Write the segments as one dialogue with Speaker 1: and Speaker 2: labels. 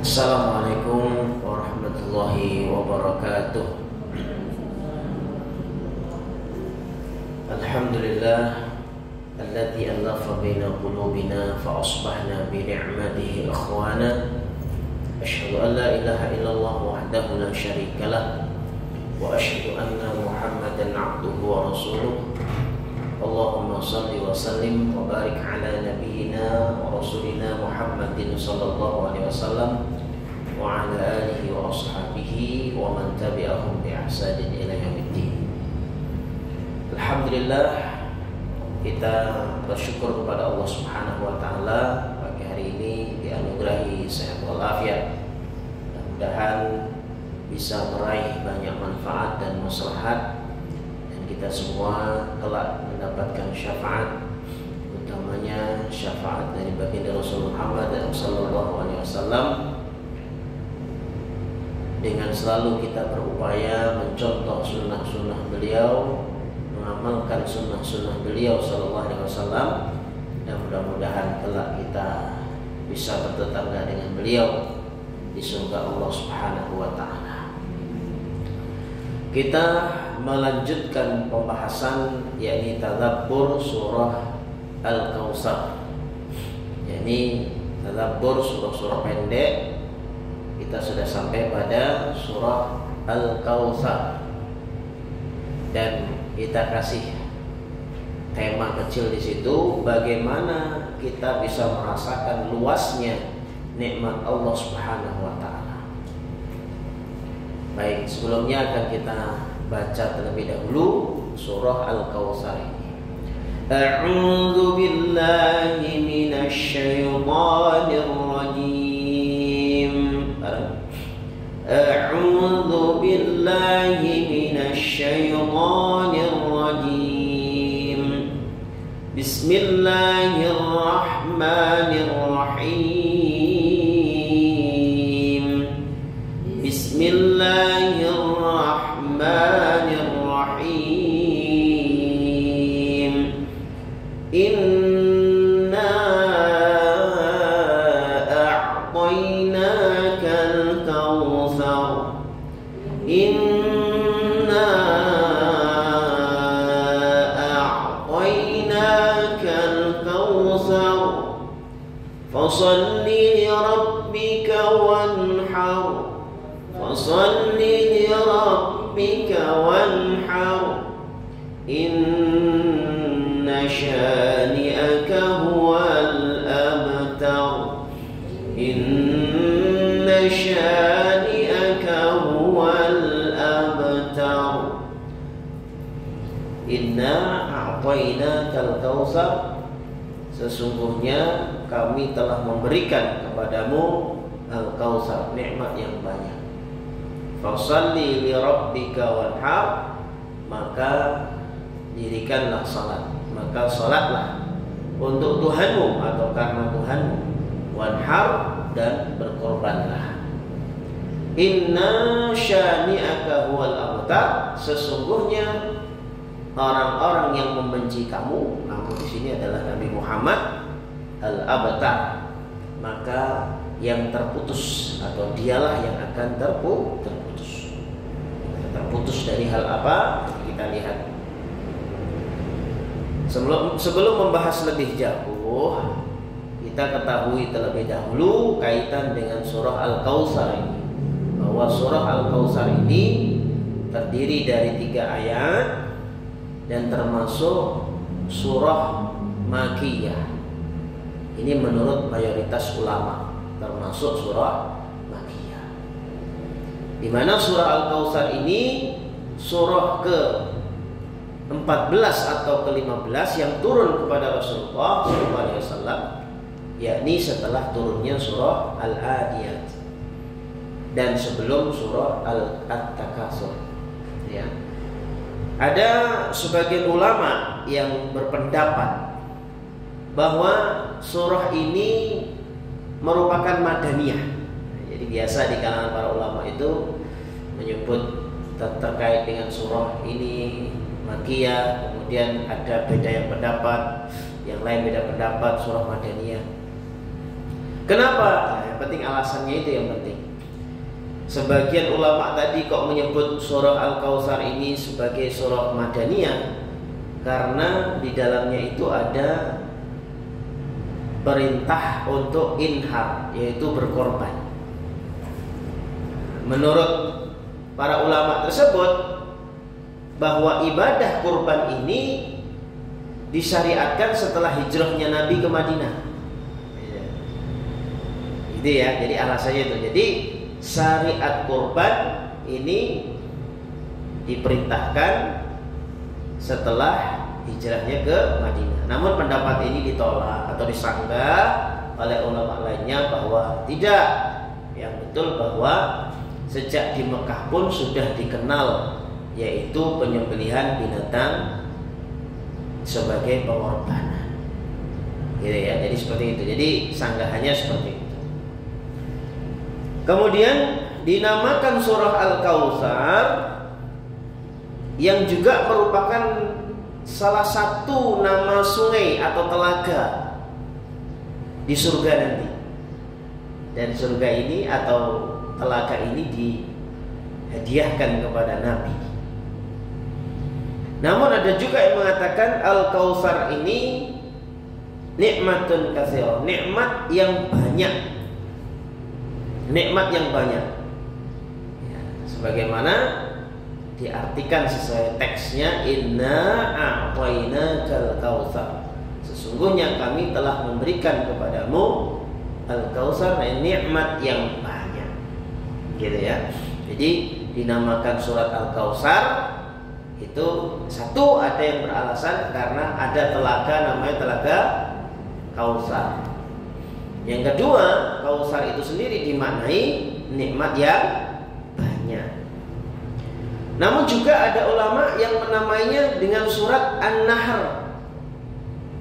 Speaker 1: Assalamualaikum warahmatullahi wabarakatuh. Alhamdulillah alladzi alafa baina qulubina fa asbahna bi ni'matihi ikhwana. Asyhadu an la ilaha illallah wahdahu la syarikalah wa asyhadu anna Muhammadan 'abduhu wa rasuluh. Allahumma salli wa sallim wa barik ala nabiyyina wa rasulina Muhammadin sallallahu alaihi wasallam wa ala alihi wa ashabihi wa man tabi'ahum bi ihsanin ila yaumiddin. Alhamdulillah, kita bersyukur kepada Allah Subhanahu wa taala pagi hari ini dianugerahi sehat walafiat. Mudah-mudahan bisa meraih banyak manfaat dan maslahat, dan kita semua kelak mendapatkan syafaat, utamanya syafaat dari baginda Rasul Muhammad sallallahu alaihi wasallam, dengan selalu kita berupaya mencontoh sunnah-sunnah beliau, mengamalkan sunnah-sunnah beliau sallallahu alaihi wasallam, dan mudah-mudahan kelak kita bisa bertetangga dengan beliau di surga Allah Subhanahu wa taala. Kita melanjutkan pembahasan yakni tadabbur surah Al-Kautsar. Yakni tadabbur surah-surah pendek. Kita sudah sampai pada surah Al-Kautsar, dan kita kasih tema kecil di situ, bagaimana kita bisa merasakan luasnya nikmat Allah Subhanahu wa taala. Baik, sebelumnya akan kita baca terlebih dahulu surah Al-Kautsar ini. A'udzu billahi minasy syaithanir rajim. A'udzu billahi minasy syaithanir rajim. Bismillahirrahmanirrahim. Bismillahirrahmanirrahim. Inna a'tainakal kautsar. Inna a'tainakal kautsar. Fasholli li rabbika wanhar. Fasholli li rabbika wanhar. Inna syani'aka huwal abtar. Inna syani'aka huwal abtar. Inna a'tainakal kautsar. Sesungguhnya kami telah memberikan kepadamu Al-Kautsar, nikmat yang banyak. Fasholli li rabbika wanhar. Maka dirikanlah salat, maka salatlah untuk Tuhanmu atau karena Tuhanmu. Wanhar, dan berkorbanlah. Inna syani'aka huwal abtar. Sesungguhnya orang-orang yang membenci kamu di sini adalah Nabi Muhammad, al-abtar, maka yang terputus, atau dialah yang akan terputus. Terputus dari hal apa? Kita lihat. Sebelum membahas lebih jauh, kita ketahui terlebih dahulu kaitan dengan surah Al-Kautsar ini, bahwa surah Al-Kautsar ini terdiri dari 3 ayat dan termasuk surah Makkiyah. Ini menurut mayoritas ulama termasuk surah Makkiyah, di mana surah Al-Kautsar ini surah ke-14 atau ke-15 yang turun kepada Rasulullah SAW, yakni setelah turunnya surah Al-Adiyat dan sebelum surah At-Takatsur. Ya. Ada sebagian ulama yang berpendapat bahwa surah ini merupakan madaniyah. Jadi biasa di kalangan para ulama itu menyebut terkait dengan surah ini Makkiyah, kemudian ada beda yang pendapat, yang lain beda pendapat surah madaniyah. Kenapa? Nah, yang penting alasannya itu yang penting. Sebagian ulama tadi kok menyebut surah Al-Kautsar ini sebagai surah Madaniyah karena di dalamnya itu ada perintah untuk inhar, yaitu berkorban. Menurut para ulama tersebut, bahwa ibadah kurban ini disyariatkan setelah hijrahnya Nabi ke Madinah. Itu ya, jadi alasannya itu. Jadi syariat kurban ini diperintahkan setelah hijrahnya ke Madinah. Namun pendapat ini ditolak atau disanggah oleh ulama lainnya bahwa tidak. Yang betul bahwa sejak di Mekah pun sudah dikenal, yaitu penyembelihan binatang sebagai pengorbanan. Gitu ya. Jadi seperti itu. Jadi sanggahannya seperti itu. Kemudian dinamakan surah Al-Kautsar yang juga merupakan salah satu nama sungai atau telaga di surga nanti. Dan surga ini atau telaga ini dihadiahkan kepada Nabi. Namun ada juga yang mengatakan Al-Kautsar ini nikmatun katsirah, nikmat yang banyak. Nikmat yang banyak. Ya, sebagaimana diartikan sesuai teksnya, inna a'tainakal kautsar. Sesungguhnya kami telah memberikan kepadamu Al-Kautsar, nikmat yang banyak. Gitu ya. Jadi dinamakan surat Al-Kautsar itu satu, ada yang beralasan karena ada telaga namanya telaga Kautsar. Yang kedua, Kautsar itu sendiri dimaknai nikmat yang banyak. Namun juga ada ulama yang menamainya dengan surat An-Nahr.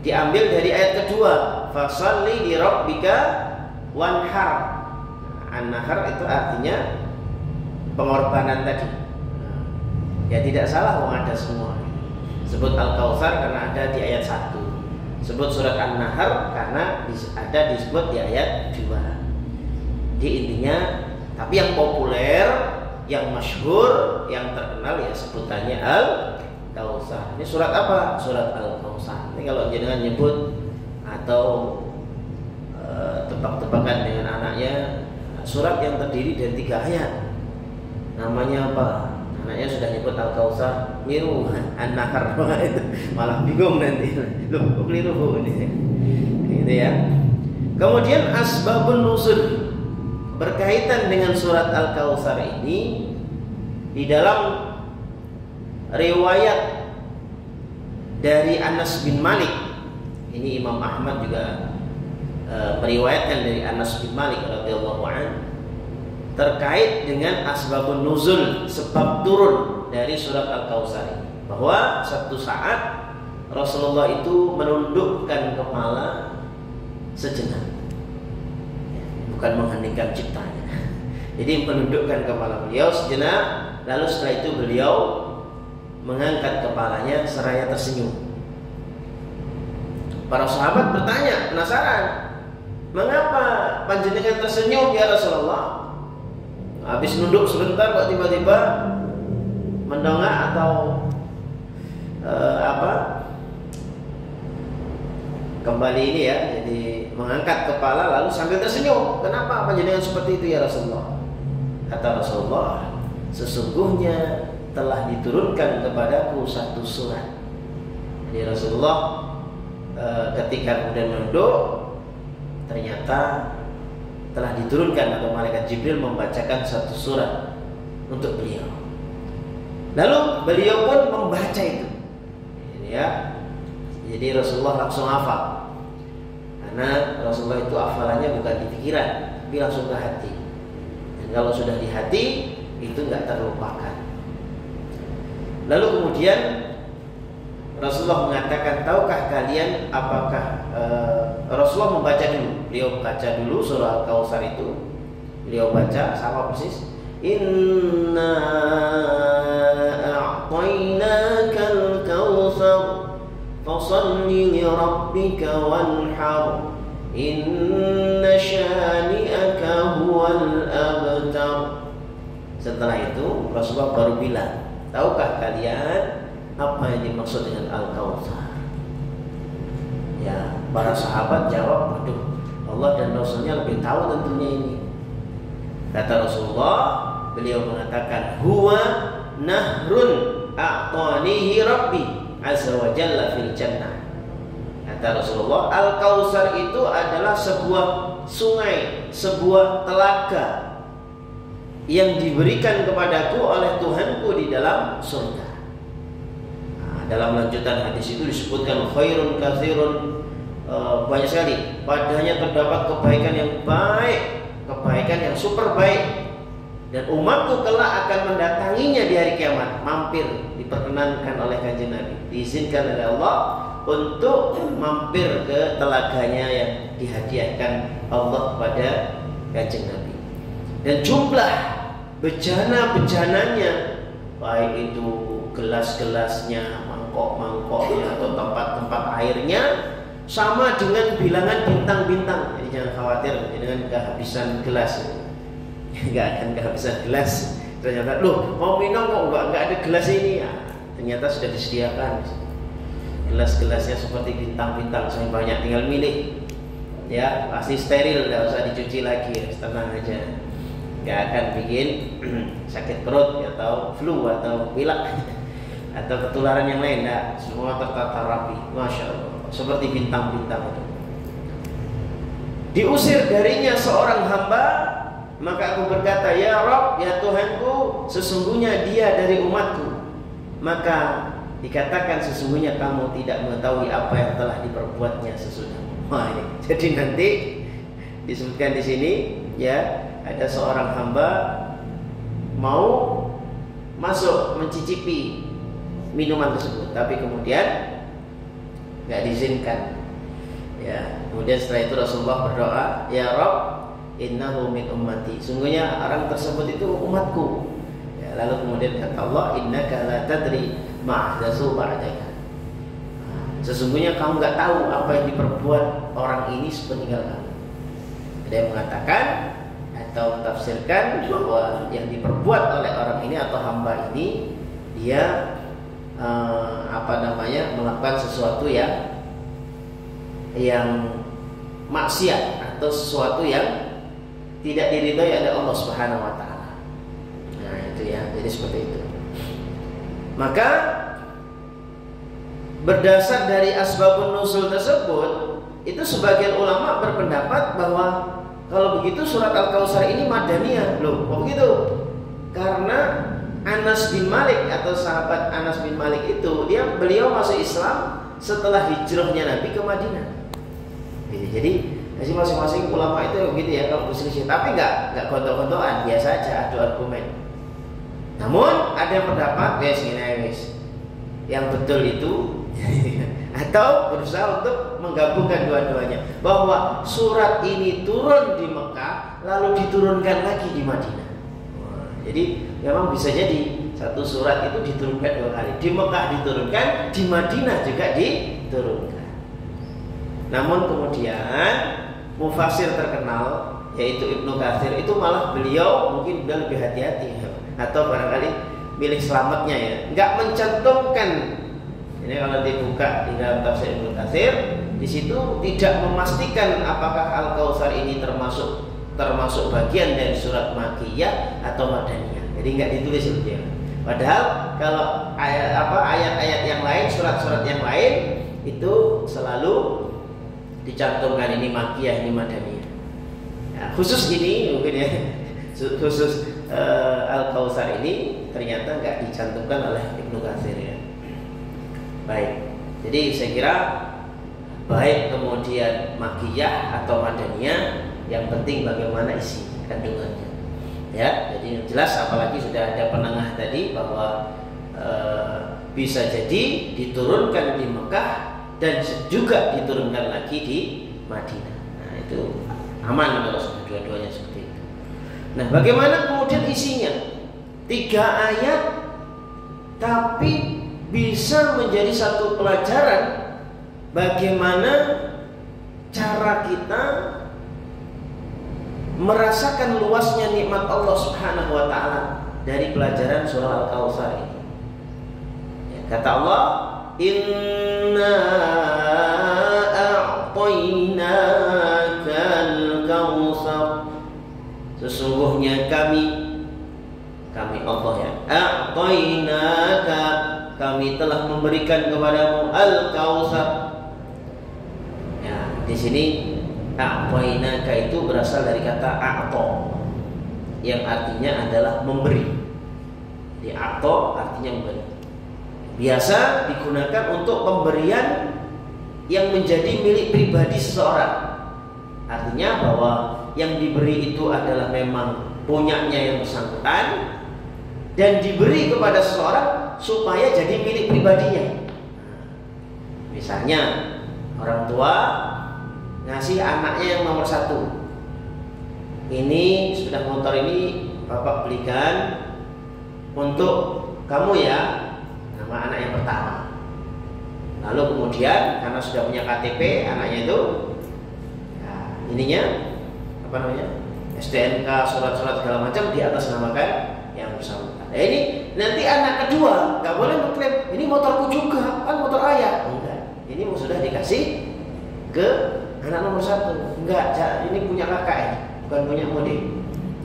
Speaker 1: Diambil dari ayat kedua, fasalli li rabbika wanhar. An-Nahr itu artinya pengorbanan tadi. Ya tidak salah, ada semua. Sebut Al-Kautsar karena ada di ayat 1. Sebut surat An-Nahr karena ada disebut di ayat 2. Di intinya, tapi yang populer, yang masyhur, yang terkenal ya sebutannya Al-Kautsar. Ini surat apa? Surat Al-Kautsar. Ini kalau jenengan nyebut atau tebak-tebakan dengan anaknya, surat yang terdiri dari 3 ayat. Namanya apa? Anaknya sudah nyebut Al-Kautsar, keliru. An-Nahr itu malah bingung nanti. Loh, kok keliru ini? Gitu ya. Kemudian asbabun nuzul berkaitan dengan surat Al-Kautsar ini di dalam riwayat dari Anas bin Malik. Ini Imam Ahmad juga meriwayatkan dari Anas bin Malik radhiyallahu anhu terkait dengan asbabun nuzul, sebab turun dari surat Al-Kautsar ini, bahwa satu saat Rasulullah itu menundukkan kepala sejenak, bukan mengheningkan ciptanya. Jadi menundukkan kepala beliau sejenak, lalu setelah itu beliau mengangkat kepalanya seraya tersenyum. Para sahabat bertanya, penasaran, mengapa panjenengan tersenyum ya Rasulullah? Habis nunduk sebentar kok tiba-tiba mendongak atau kembali ini ya, jadi mengangkat kepala lalu sambil tersenyum. Kenapa panjenengan seperti itu ya Rasulullah? Kata Rasulullah, sesungguhnya telah diturunkan kepadaku satu surat. Jadi Rasulullah ketika kemudian menunduk, ternyata telah diturunkan atau malaikat Jibril membacakan satu surat untuk beliau. Lalu beliau pun membaca itu. Ini ya. Jadi Rasulullah langsung hafal. Karena Rasulullah itu hafalannya bukan di pikiran, tapi langsung ke hati. Dan kalau sudah di hati, itu enggak terlupakan. Lalu kemudian Rasulullah mengatakan, tahukah kalian apakah Rasulullah membaca dulu. Beliau baca dulu surah Al-Kautsar itu. Beliau baca sama persis. Inna a'tainakal kautsar fashalli li rabbika wanhar Inna syani'aka huwal abtar. Setelah itu Rasulullah baru bilang, tahukah kalian apa yang dimaksud dengan Al-Kautsar? Ya, para sahabat jawab, waduh, Allah dan Rasulnya lebih tahu tentunya ini. Kata Rasulullah, beliau mengatakan, huwa nahrun a'tanihi Rabbi azza wa jalla fil jannah. Kata Rasulullah, Al-Kautsar itu adalah sebuah sungai, sebuah telaga yang diberikan kepadaku oleh Tuhanku di dalam surga. Nah, dalam lanjutan hadis itu disebutkan khairun katsirun, banyak sekali. Padanya terdapat kebaikan yang baik, kebaikan yang super baik. Dan umatku kelak akan mendatanginya di hari kiamat. Mampir, diperkenankan oleh Kanjeng Nabi, diizinkan oleh Allah untuk mampir ke telaganya yang dihadiahkan Allah kepada Kanjeng Nabi. Dan jumlah bejana-bejananya, baik itu gelas-gelasnya, mangkok-mangkoknya, atau tempat-tempat airnya, sama dengan bilangan bintang-bintang. Jadi jangan khawatir dengan kehabisan gelas. Nggak akan kehabisan gelas. Ternyata, loh, mau minum kok nggak ada gelas ini. Ya, ternyata sudah disediakan. Gelas-gelasnya seperti bintang-bintang, saya banyak, tinggal milih. Ya, pasti steril, nggak usah dicuci lagi, tenang aja. Nggak akan bikin sakit perut atau flu atau pilek atau ketularan yang lain. Nah, semua tertata rapi, masya Allah, seperti bintang-bintang itu. Diusir darinya seorang hamba, maka aku berkata, ya Rabb, ya Tuhanku, sesungguhnya dia dari umatku. Maka dikatakan, sesungguhnya kamu tidak mengetahui apa yang telah diperbuatnya sesudahmu. Wah, ini. Jadi nanti disebutkan di sini, ya, ada seorang hamba mau masuk mencicipi minuman tersebut, tapi kemudian nggak diizinkan. Ya, kemudian setelah itu Rasulullah berdoa, ya Rabb, innahu min ummati. Sungguhnya orang tersebut itu umatku. Ya, lalu kemudian kata Allah, innaka la tadri ma'ahdatsu ba'daka. Sesungguhnya kamu nggak tahu apa yang diperbuat orang ini sepeninggal kamu. Ada yang mengatakan atau mentafsirkan bahwa yang diperbuat oleh orang ini atau hamba ini, dia melakukan sesuatu yang maksiat atau sesuatu yang tidak diridhoi oleh Allah Subhanahu wa taala. Nah, itu ya, jadi seperti itu. Maka berdasar dari asbabun nuzul tersebut, itu sebagian ulama berpendapat bahwa kalau begitu surat Al-Kautsar ini madaniyah. Loh, kok begitu? Karena Anas bin Malik atau sahabat Anas bin Malik itu, beliau masuk Islam setelah hijrahnya Nabi ke Madinah. Jadi masing-masing ulama itu begitu ya kalau berselisih, tapi nggak gontok-gontokan, biasa aja adu argumen. Namun ada yang pendapat yang betul itu atau berusaha untuk menggabungkan dua-duanya, bahwa surat ini turun di Mekah lalu diturunkan lagi di Madinah. Jadi memang bisa jadi satu surat itu diturunkan dua kali, di Mekah diturunkan, di Madinah juga diturunkan. Namun kemudian mufasir terkenal yaitu Ibnu Katsir itu malah beliau mungkin udah lebih hati-hati, atau barangkali milih selamatnya ya, nggak mencantumkan. Ini kalau dibuka di dalam tafsir Ibnu Katsir, di situ tidak memastikan apakah Al-Kautsar ini termasuk bagian dari surat Makkiyah atau Madaniyah. Jadi nggak ditulis itu ya. Padahal kalau ayat-ayat yang lain, surat-surat yang lain itu selalu dicantumkan ini Makkiyah, ini Madaniyah. Nah, khusus ini mungkin ya, khusus Al-Kautsar ini ternyata nggak dicantumkan oleh Ibnu Katsir ya. Baik, jadi saya kira baik kemudian Makkiyah atau Madaniyah, yang penting bagaimana isi kandungannya. Ya, jadi yang jelas, apalagi sudah ada penengah tadi bahwa bisa jadi diturunkan di Mekah dan juga diturunkan lagi di Madinah. Nah, itu aman kalau sudah dua-duanya seperti itu. Nah, bagaimana kemudian isinya? 3 ayat tapi bisa menjadi satu pelajaran bagaimana cara kita merasakan luasnya nikmat Allah Subhanahu wa taala dari pelajaran surah Al-Kautsar ini. Ya, kata Allah, "Inna a'tainakal kautsar." Sesungguhnya kami Allah ya, a'tainaka, kami telah memberikan kepadamu al-kautsar. Ya, di sini a'tainaka itu berasal dari kata a'ta, yang artinya adalah memberi. Di a'ta artinya memberi. Biasa digunakan untuk pemberian yang menjadi milik pribadi seseorang. Artinya bahwa yang diberi itu adalah memang punyanya yang bersangkutan dan diberi kepada seseorang supaya jadi milik pribadinya. Misalnya orang tua ngasih anaknya yang nomor 1, ini sudah motor ini bapak belikan untuk kamu ya, nama anak yang pertama. Lalu kemudian karena sudah punya KTP anaknya itu, ya, ininya apa namanya, STNK, surat-surat segala macam di atas namakan yang bersangkutan. Nah, ini nanti anak kedua nggak boleh mengklaim ini motorku juga, kan motor ayah. Enggak, ini sudah dikasih ke anak nomor 1. Enggak, ini punya kakak ya, bukan punya mode.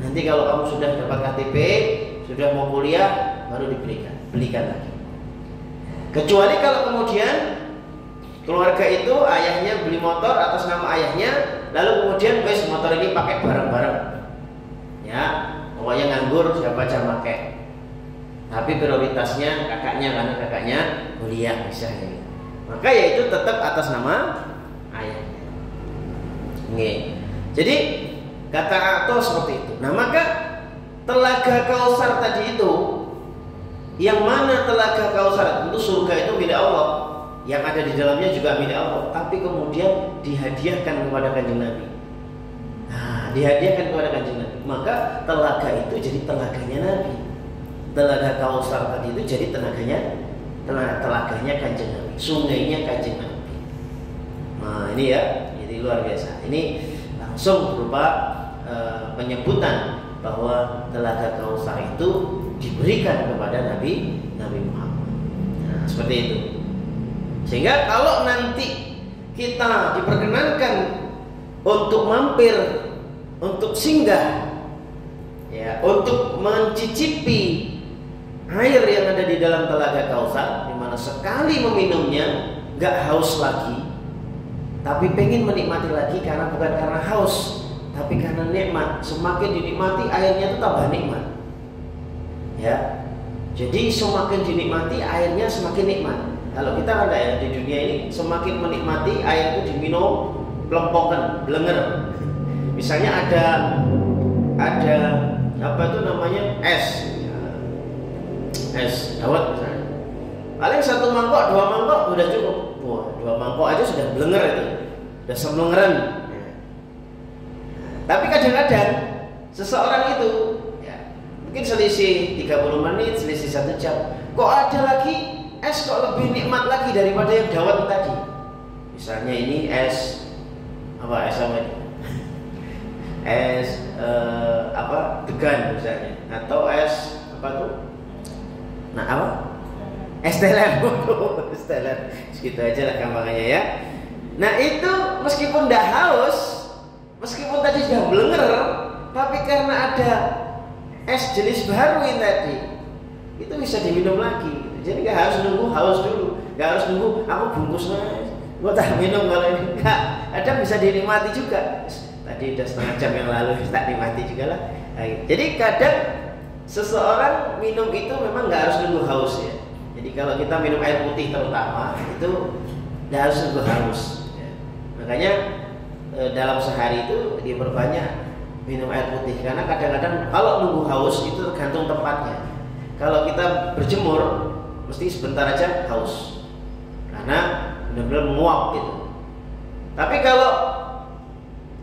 Speaker 1: Nanti kalau kamu sudah dapat KTP, sudah mau kuliah, baru belikan lagi. Kecuali kalau kemudian keluarga itu ayahnya beli motor atas nama ayahnya, lalu kemudian motor ini pakai bareng-bareng. Ya, pokoknya nganggur siapa aja pakai. Tapi prioritasnya kakaknya karena kakaknya kuliah misalnya. Maka ya itu tetap atas nama ayahnya. Nggih. Jadi kata atau seperti itu. Nah, maka telaga Kautsar tadi itu, yang mana telaga Kautsar itu surga itu milik Allah, yang ada di dalamnya juga milik Allah, tapi kemudian dihadiahkan kepada Kanjeng Nabi. Nah, dihadiahkan kepada Kanjeng Nabi. Maka telaga itu jadi telaganya Nabi. Telaga Kautsar tadi itu jadi telaganya Kanjeng Nabi, sungainya Kanjeng Nabi. Nah, ini ya, jadi luar biasa. Ini langsung berupa penyebutan bahwa telaga Kautsar itu diberikan kepada Nabi Muhammad. Nah, seperti itu. Sehingga kalau nanti kita diperkenankan untuk mampir, untuk singgah, ya, untuk mencicipi air yang ada di dalam telaga Kautsar, di mana sekali meminumnya nggak haus lagi, tapi pengen menikmati lagi karena bukan karena haus, tapi karena nikmat. Semakin dinikmati airnya itu tambah nikmat. Ya, jadi semakin dinikmati airnya semakin nikmat. Kalau kita ada ya di dunia ini, semakin menikmati air itu diminum pelempokan, blenger. Misalnya ada apa itu namanya es dawet misalnya. Paling 1 mangkok, 2 mangkok udah cukup. Wah, 2 mangkok aja sudah blenger itu, sudah semelengeran. Tapi kadang-kadang seseorang itu mungkin selisih 30 menit, selisih 1 jam, kok ada lagi es kok lebih nikmat lagi daripada yang dawet tadi. Misalnya ini es apa ini? Es degan misalnya, atau es apa tuh? Nah, apa? Es teler. Es teler. Segitu aja lah gampangnya ya. Nah, itu meskipun tidak haus, meskipun tadi sudah blenger, tapi karena ada es jenis baru ini tadi, itu bisa diminum lagi. Jadi nggak harus nunggu haus dulu, nggak harus nunggu aku bungkus mas, gua tak minum kalau ini. Nggak, ada bisa dinikmati juga. Tadi udah setengah jam yang lalu tak nikmati juga lah. Jadi kadang seseorang minum itu memang nggak harus nunggu haus ya. Jadi kalau kita minum air putih terutama itu nggak harus nunggu haus. Ya. Makanya dalam sehari itu diperbanyak minum air putih, karena kadang-kadang kalau nunggu haus itu tergantung tempatnya. Kalau kita berjemur mesti sebentar aja haus karena benar-benar menguap gitu. Tapi kalau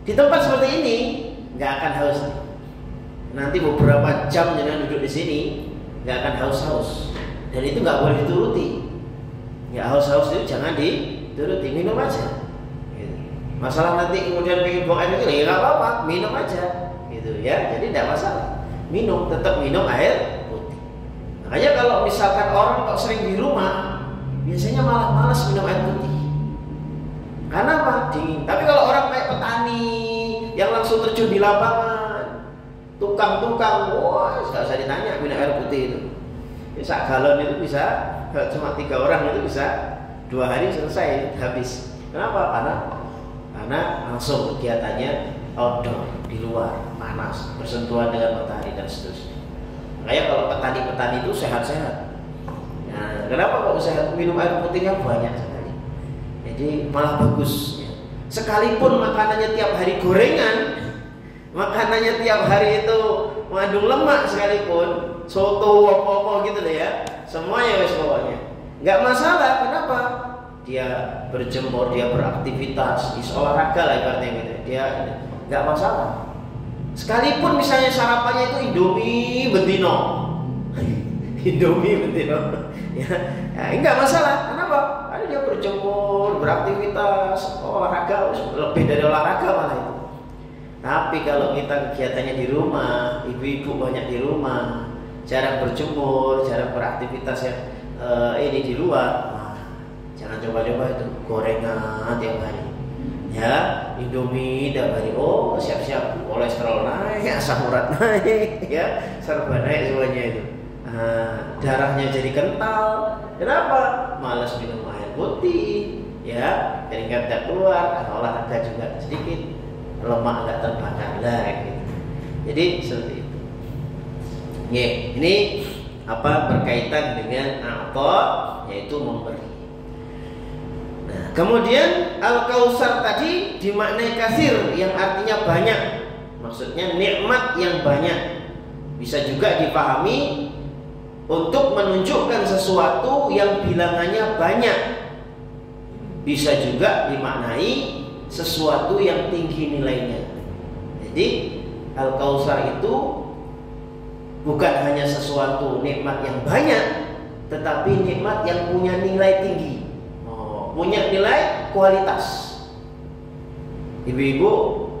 Speaker 1: di tempat seperti ini nggak akan haus. Nanti beberapa jam jangan duduk di sini nggak akan haus-haus. Dan itu nggak boleh dituruti. Nggak haus-haus itu jangan dituruti, minum aja. Gitu. Masalah nanti kemudian pengen buang air kecil, ya nggak apa-apa, minum aja, gitu ya. Jadi tidak masalah, minum, tetap minum air putih. Makanya kalau misalkan orang kok sering di rumah, biasanya malah malas minum air putih. Karena apa? Dingin. Tapi kalau orang kayak petani yang langsung terjun di lapangan, tukang-tukang, wah, nggak usah ditanya minum air putih itu. Bisa galon itu bisa, cuma 3 orang itu bisa 2 hari selesai habis. Kenapa? Karena langsung kegiatannya outdoor, di luar, panas, bersentuhan dengan matahari dan seterusnya. Makanya kalau petani-petani itu sehat-sehat. Nah, kenapa kok sehat? Minum air putihnya banyak sekali. Jadi malah bagus. Sekalipun makanannya tiap hari gorengan, makanannya tiap hari itu mengandung lemak sekalipun, soto apa-apa gitu deh ya, semuanya wes pokoknya nggak masalah. Kenapa? Dia berjemur, dia beraktivitas, olahraga lah ibaratnya gitu. Dia nggak masalah. Sekalipun misalnya sarapannya itu Indomie bentino, Indomie bentino, ya nggak masalah. Kenapa? Karena dia berjemur, beraktivitas, olahraga, lebih dari olahraga malah itu. Tapi kalau kita kegiatannya di rumah, ibu-ibu banyak di rumah, jarang berjemur, jarang beraktivitas yang ini di luar, jangan coba-coba itu gorengan tiap hari, ya Indomie tiap hari. Oh siap-siap kolesterol naik, asam urat naik, ya serba naik semuanya itu. Darahnya jadi kental. Kenapa? Malas minum air putih, ya keringat tidak keluar, karena olahraga juga sedikit, lemak nggak terbakar lah gitu. Jadi seperti itu. Ini apa berkaitan dengan apa, yaitu memberi. Nah, kemudian Al-Kautsar tadi dimaknai katsir, yang artinya banyak. Maksudnya nikmat yang banyak. Bisa juga dipahami untuk menunjukkan sesuatu yang bilangannya banyak. Bisa juga dimaknai sesuatu yang tinggi nilainya. Jadi Al-Kautsar itu bukan hanya sesuatu nikmat yang banyak, tetapi nikmat yang punya nilai tinggi, punya nilai kualitas. Ibu-ibu,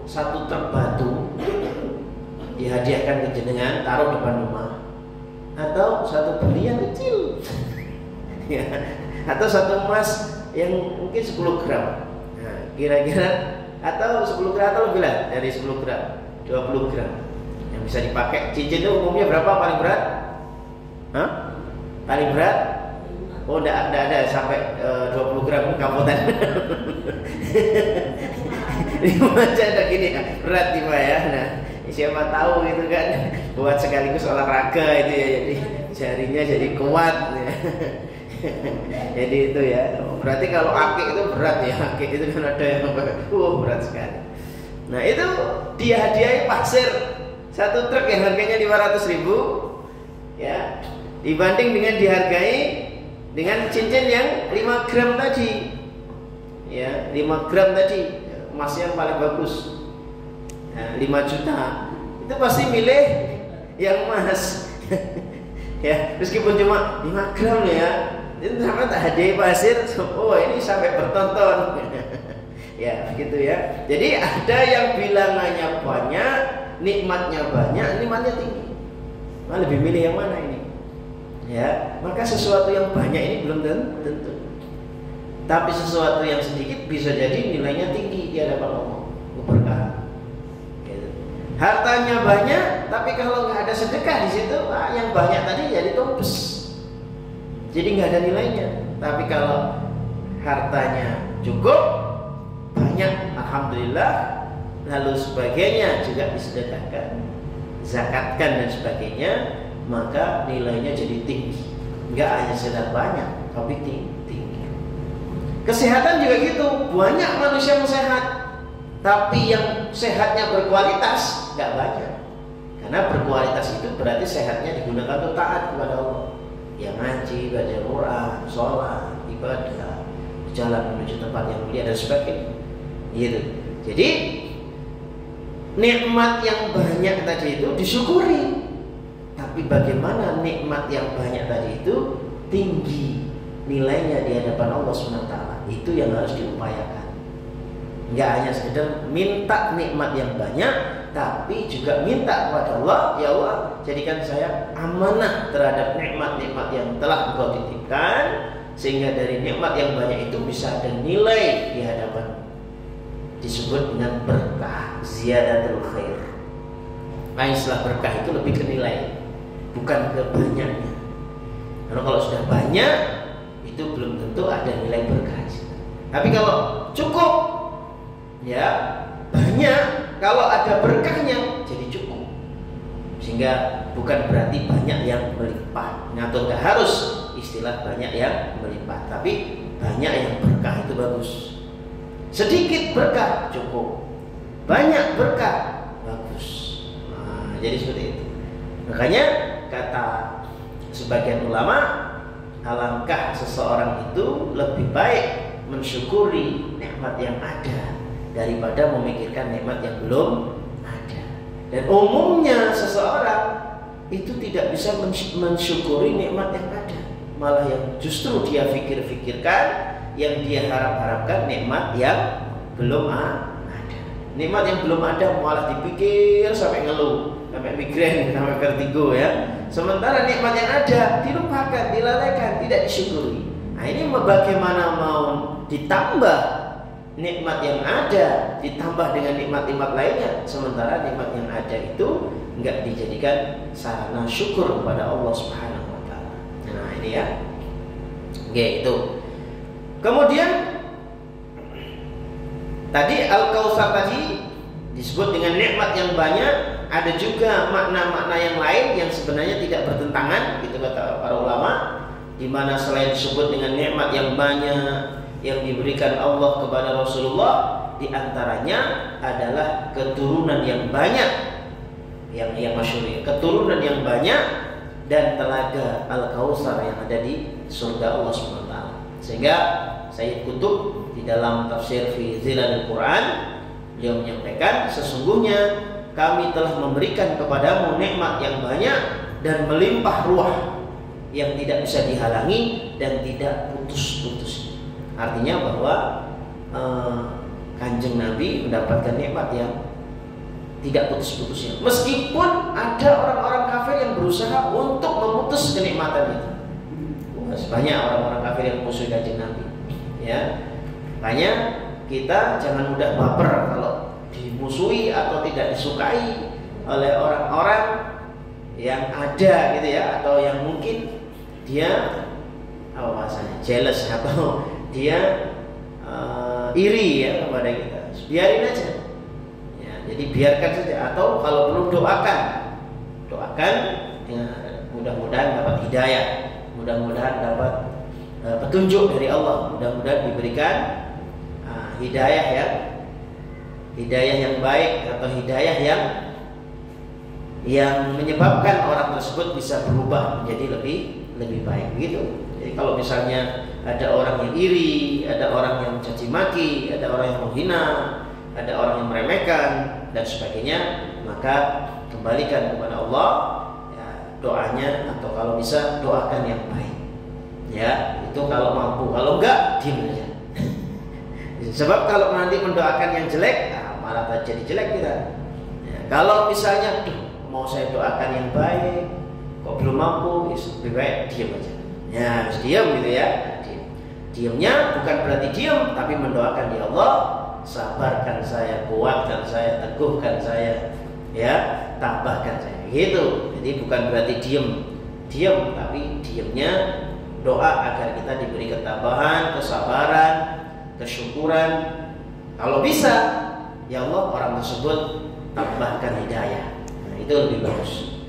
Speaker 1: 1 truk batu dihadiahkan ke jenengan, taruh depan rumah, atau 1 berlian kecil, ya, atau 1 emas yang mungkin 10 gram. Nah, kira-kira atau 10 gram atau lebih lah dari 10 gram, 20 gram yang bisa dipakai. Cincin itu umumnya berapa paling berat? Hah? Paling berat? Oh, enggak ada sampai 20 gram kapotan. 5 aja ada gini berat 5 ya. Nah, siapa tahu gitu kan, buat sekaligus olahraga itu ya, jadi jarinya jadi kuat ya. Jadi itu ya. Berarti kalau akik itu berat ya. Akik itu kan ada yang berat sekali. Nah, itu dia hadiahi pasir 1 truk yang harganya 500.000 ya, dibanding dengan dihargai dengan cincin yang 5 gram tadi. Ya, 5 gram tadi, emas yang paling bagus. Nah, 5 juta. Itu pasti milih yang emas. Ya, meskipun cuma 5 gram ya. Itu sama tak hadiah pasir, oh ini sampai bertonton. Ya begitu ya. Jadi ada yang bilangannya banyak, nikmatnya banyak, nikmatnya tinggi. Nah, lebih milih yang mana ini? Ya, maka sesuatu yang banyak ini belum tentu. Tapi sesuatu yang sedikit bisa jadi nilainya tinggi di hadapan Allah, keberkahan. Gitu. Hartanya banyak, tapi kalau nggak ada sedekah di situ, yang banyak tadi jadi tompes. Jadi nggak ada nilainya. Tapi kalau hartanya cukup, banyak, alhamdulillah, lalu sebagainya juga disedekahkan, zakatkan dan sebagainya, maka nilainya jadi tinggi. Nggak hanya sekedar banyak, tapi tinggi. Kesehatan juga gitu, banyak manusia yang sehat, tapi yang sehatnya berkualitas nggak banyak. Karena berkualitas itu berarti sehatnya digunakan untuk taat kepada Allah. Ya ngaji, baca Quran, sholat, ibadah, berjalan menuju tempat yang mulia dan sebagainya. Gitu. Jadi nikmat yang banyak tadi itu disyukuri. Tapi bagaimana nikmat yang banyak tadi itu tinggi nilainya di hadapan Allah SWT, itu yang harus diupayakan. Nggak hanya sekedar minta nikmat yang banyak, tapi juga minta kepada Allah, ya Allah, jadikan saya amanah terhadap nikmat-nikmat yang telah Engkau titipkan, sehingga dari nikmat yang banyak itu bisa ada nilai di hadapan. Disebut dengan berkah, ziyadatul khair. Nah, istilah berkah itu lebih ke nilai, bukan ke banyaknya. Karena kalau sudah banyak, itu belum tentu ada nilai berkah. Tapi kalau cukup, ya banyak, kalau ada berkahnya jadi cukup. Sehingga bukan berarti banyak yang melimpah. Atau nggak harus istilah banyak yang melimpah, tapi banyak yang berkah itu bagus. Sedikit berkah cukup, banyak berkah bagus. Nah, jadi seperti itu. Makanya kata sebagian ulama, alangkah seseorang itu lebih baik mensyukuri nikmat yang ada daripada memikirkan nikmat yang belum ada. Dan umumnya seseorang itu tidak bisa mensyukuri nikmat yang ada, malah yang justru dia pikirkan, yang dia harapkan nikmat yang belum ada. Nikmat yang belum ada malah dipikir sampai ngeluh, sampai migrain, sampai vertigo ya. Sementara nikmat yang ada dilupakan, dilalaikan, tidak disyukuri. Nah, ini bagaimana mau ditambah nikmat yang ada ditambah dengan nikmat-nikmat lainnya, sementara nikmat yang ada itu enggak dijadikan sarana syukur kepada Allah Subhanahu wa taala. Nah, ini ya. Oke, itu. Kemudian tadi Al-Kautsar tadi disebut dengan nikmat yang banyak, ada juga makna-makna yang lain yang sebenarnya tidak bertentangan, gitu kata para ulama, di mana selain disebut dengan nikmat yang banyak yang diberikan Allah kepada Rasulullah, di antaranya adalah keturunan yang banyak, yang masyhur, keturunan yang banyak dan telaga Al-Kautsar yang ada di surga Allah SWT. Sehingga Sayyid Qutb di dalam tafsir fi Zilalil Quran, beliau menyampaikan, sesungguhnya kami telah memberikan kepadamu nikmat yang banyak dan melimpah ruah yang tidak bisa dihalangi dan tidak putus-putus. Artinya bahwa Kanjeng Nabi mendapatkan nikmat yang tidak putus-putusnya, meskipun ada orang-orang kafir yang berusaha untuk memutus kenikmatan itu. Banyak orang-orang kafir yang musuh Kanjeng Nabi, ya. Makanya kita jangan mudah baper kalau dimusuhi atau tidak disukai oleh orang-orang yang ada gitu ya, atau yang mungkin dia apa bahasanya, jealous atau dia iri ya kepada kita. Biarin aja ya, jadi biarkan saja, atau kalau perlu doakan ya, mudah-mudahan dapat hidayah, mudah-mudahan dapat petunjuk dari Allah, mudah-mudahan diberikan hidayah ya, hidayah yang baik atau hidayah yang menyebabkan orang tersebut bisa berubah menjadi lebih baik gitu. Jadi kalau misalnya ada orang yang iri, ada orang yang mencaci maki, ada orang yang menghina, ada orang yang meremehkan dan sebagainya, maka kembalikan kepada Allah ya, doanya, atau kalau bisa doakan yang baik. Ya, itu kalau mampu. Kalau enggak, diam saja. Sebab kalau nanti mendoakan yang jelek, malah jadi jelek kita. Ya, kalau misalnya mau saya doakan yang baik, kok belum mampu, lebih baik diam aja. Ya, harus diam gitu ya. Diamnya bukan berarti diam, tapi mendoakan, ya Allah, sabarkan saya, kuatkan saya, teguhkan saya, ya, tambahkan saya. Gitu. Jadi bukan berarti diam, tapi diamnya doa agar kita diberi ketabahan, kesabaran, kesyukuran. Kalau bisa, ya Allah, orang tersebut tambahkan hidayah. Nah, itu lebih bagus.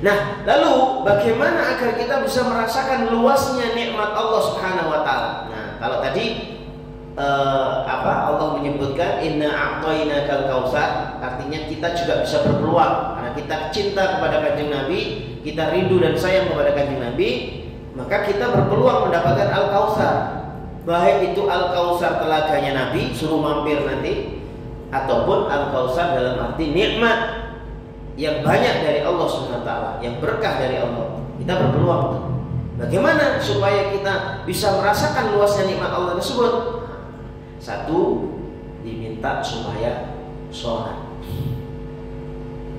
Speaker 1: Nah, lalu bagaimana agar kita bisa merasakan luasnya nikmat Allah Subhanahu wa taala? Nah, kalau tadi Allah menyebutkan inna a'tainakal kautsar, artinya kita juga bisa berpeluang karena kita cinta kepada Kanjeng Nabi, kita rindu dan sayang kepada Kanjeng Nabi, maka kita berpeluang mendapatkan Al-Kautsar. Baik itu Al-Kautsar telaganya Nabi, suruh mampir nanti, ataupun Al-Kautsar dalam arti nikmat yang banyak dari Allah SWT, yang berkah dari Allah. Kita berpeluang. Bagaimana supaya kita bisa merasakan luasnya nikmat Allah tersebut? Satu, minta supaya sholat.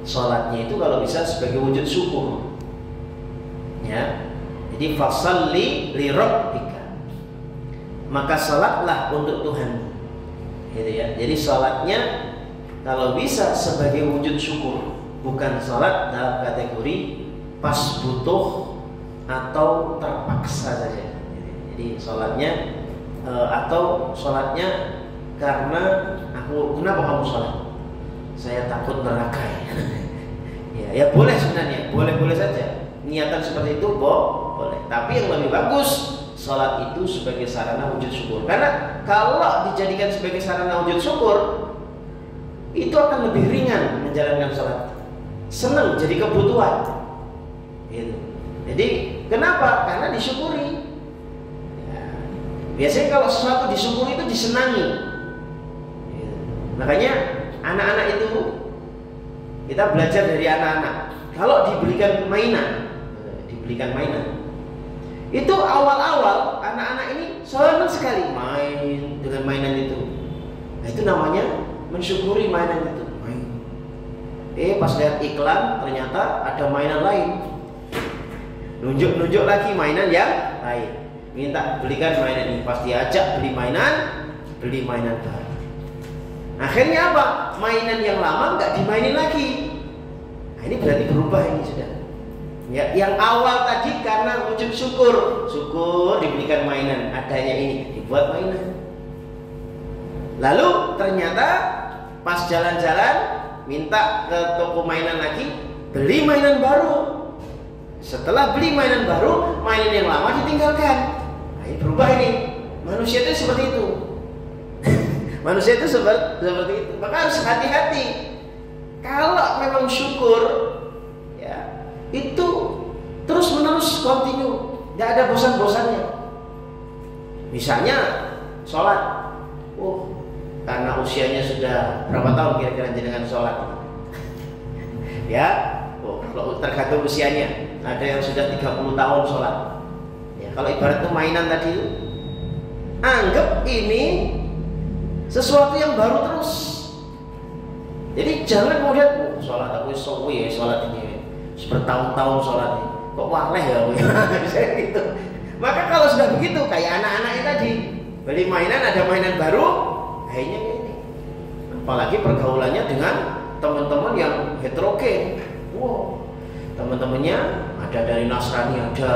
Speaker 1: Sholatnya itu kalau bisa sebagai wujud syukur, ya. Jadi fasalli li rabbika, maka sholatlah untuk Tuhan, gitu ya. Jadi sholatnya kalau bisa sebagai wujud syukur, bukan sholat dalam kategori pas butuh atau terpaksa saja. Jadi sholatnya atau sholatnya karena kenapa kamu sholat? Saya takut neraka ya. Ya boleh sebenarnya, boleh saja. Niatan seperti itu boleh. Tapi yang lebih bagus, sholat itu sebagai sarana wujud syukur. Karena kalau dijadikan sebagai sarana wujud syukur, itu akan lebih ringan menjalankan sholat. Senang jadi kebutuhan. Gitu. Jadi kenapa? Karena disyukuri. Ya. Biasanya kalau sesuatu disyukuri itu disenangi. Gitu. Makanya anak-anak itu kita belajar dari anak-anak. Kalau diberikan mainan, itu awal-awal anak-anak ini senang sekali main dengan mainan itu. Nah, itu namanya mensyukuri mainan itu. Pas lihat iklan ternyata ada mainan lain. Nunjuk lagi mainan yang lain. Minta belikan mainan ini. Pas diajak beli mainan baru. Akhirnya apa? Mainan yang lama nggak dimainin lagi. Nah, ini berarti berubah ini sudah. Ya, yang awal tadi karena wujud syukur diberikan mainan, adanya ini dibuat mainan. Lalu ternyata pas jalan-jalan minta ke toko mainan lagi, beli mainan baru. Setelah beli mainan baru, mainan yang lama ditinggalkan. Nah, ini berubah ini. Manusia itu seperti itu. Manusia itu seperti itu. Maka harus hati-hati. Kalau memang syukur, ya, itu terus menerus continue, tidak ada bosan-bosannya. Misalnya sholat, karena usianya sudah berapa tahun kira-kira jenengan sholat? Ya, kalau tergantung usianya, ada yang sudah 30 tahun sholat. Ya, kalau ibarat itu mainan tadi, anggap ini sesuatu yang baru terus. Jadi jangan kemudian sholat aku sowi sholat ini bertahun-tahun sholat ini kok waleh ya misalnya gitu. Maka kalau sudah begitu kayak anak-anaknya tadi beli mainan, ada mainan baru, kayaknya ini. Apalagi pergaulannya dengan teman-teman yang heterogen. Teman-temannya ada dari Nasrani, ada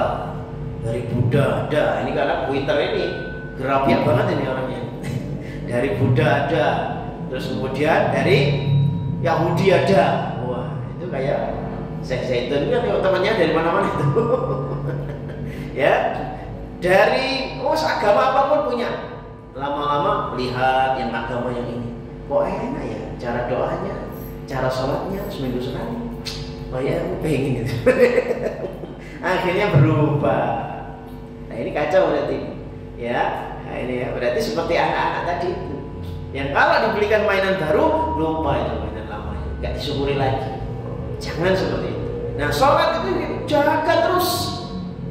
Speaker 1: dari Buddha, ada. Ini karena Twitter ini gerapiak banget ini orangnya. Dari Buddha ada, terus kemudian dari Yahudi ada. Wah, itu kayak Zaitun kan temannya dari mana-mana itu. Ya, dari agama apapun punya. Lama-lama lihat yang agama yang ini, kok enak ya cara doanya, cara sholatnya seminggu sekali. Oh ya, aku pengen itu. Akhirnya berubah. Nah ini kacau berarti. Ya, nah ini ya berarti seperti anak-anak tadi. Yang kalau dibelikan mainan baru, lupa itu mainan lamanya, nggak disyukuri lagi. Jangan seperti itu. Nah, sholat itu jaga terus.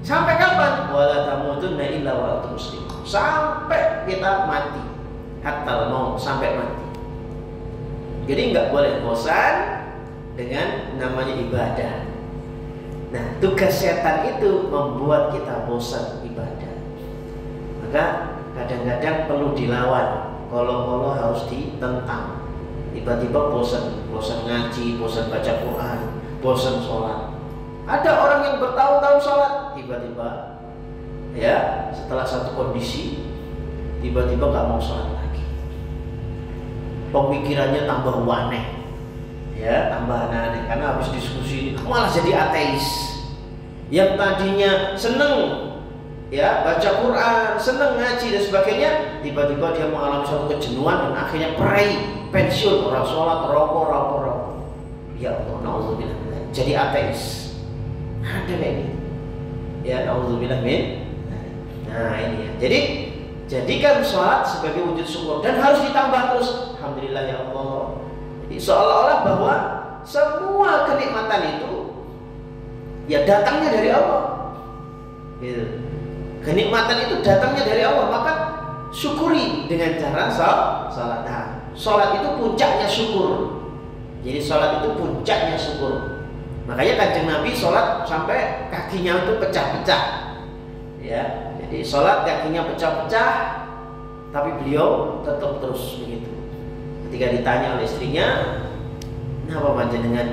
Speaker 1: Sampai kapan? Wala tamutunna illa wa antum muslimun. Sampai kita mati. Hatta mau sampai mati. Jadi nggak boleh bosan dengan namanya ibadah. Nah, tugas setan itu membuat kita bosan ibadah. Maka kadang-kadang perlu dilawan. Kalau harus ditentang. Tiba-tiba bosan ngaji, bosan baca Quran, bosan sholat. Ada orang yang bertahun-tahun sholat, tiba-tiba ya setelah satu kondisi tiba-tiba nggak mau sholat lagi. Pemikirannya tambah aneh, ya tambah aneh karena habis diskusi malah jadi ateis. Yang tadinya seneng ya baca Quran, seneng ngaji dan sebagainya, tiba-tiba dia mengalami suatu kejenuhan dan akhirnya pensiun, orang sholat, rokok. Ya Allah, na'udzubillah, jadi ateis. Ada kayak gitu. Ya na'udzubillah min. Nah ini ya. Jadi jadikan sholat sebagai wujud syukur dan harus ditambah terus. Alhamdulillah ya Allah. Jadi seolah-olah bahwa semua kenikmatan itu ya datangnya dari Allah. Gitu. Kenikmatan itu datangnya dari Allah, maka syukuri dengan cara sholat. Nah, sholat itu puncaknya syukur. Jadi sholat itu puncaknya syukur. Makanya Kanjeng Nabi sholat sampai kakinya itu pecah-pecah. Ya, jadi sholat kakinya pecah-pecah, tapi beliau tetap terus begitu. Ketika ditanya oleh istrinya, kenapa panjenengan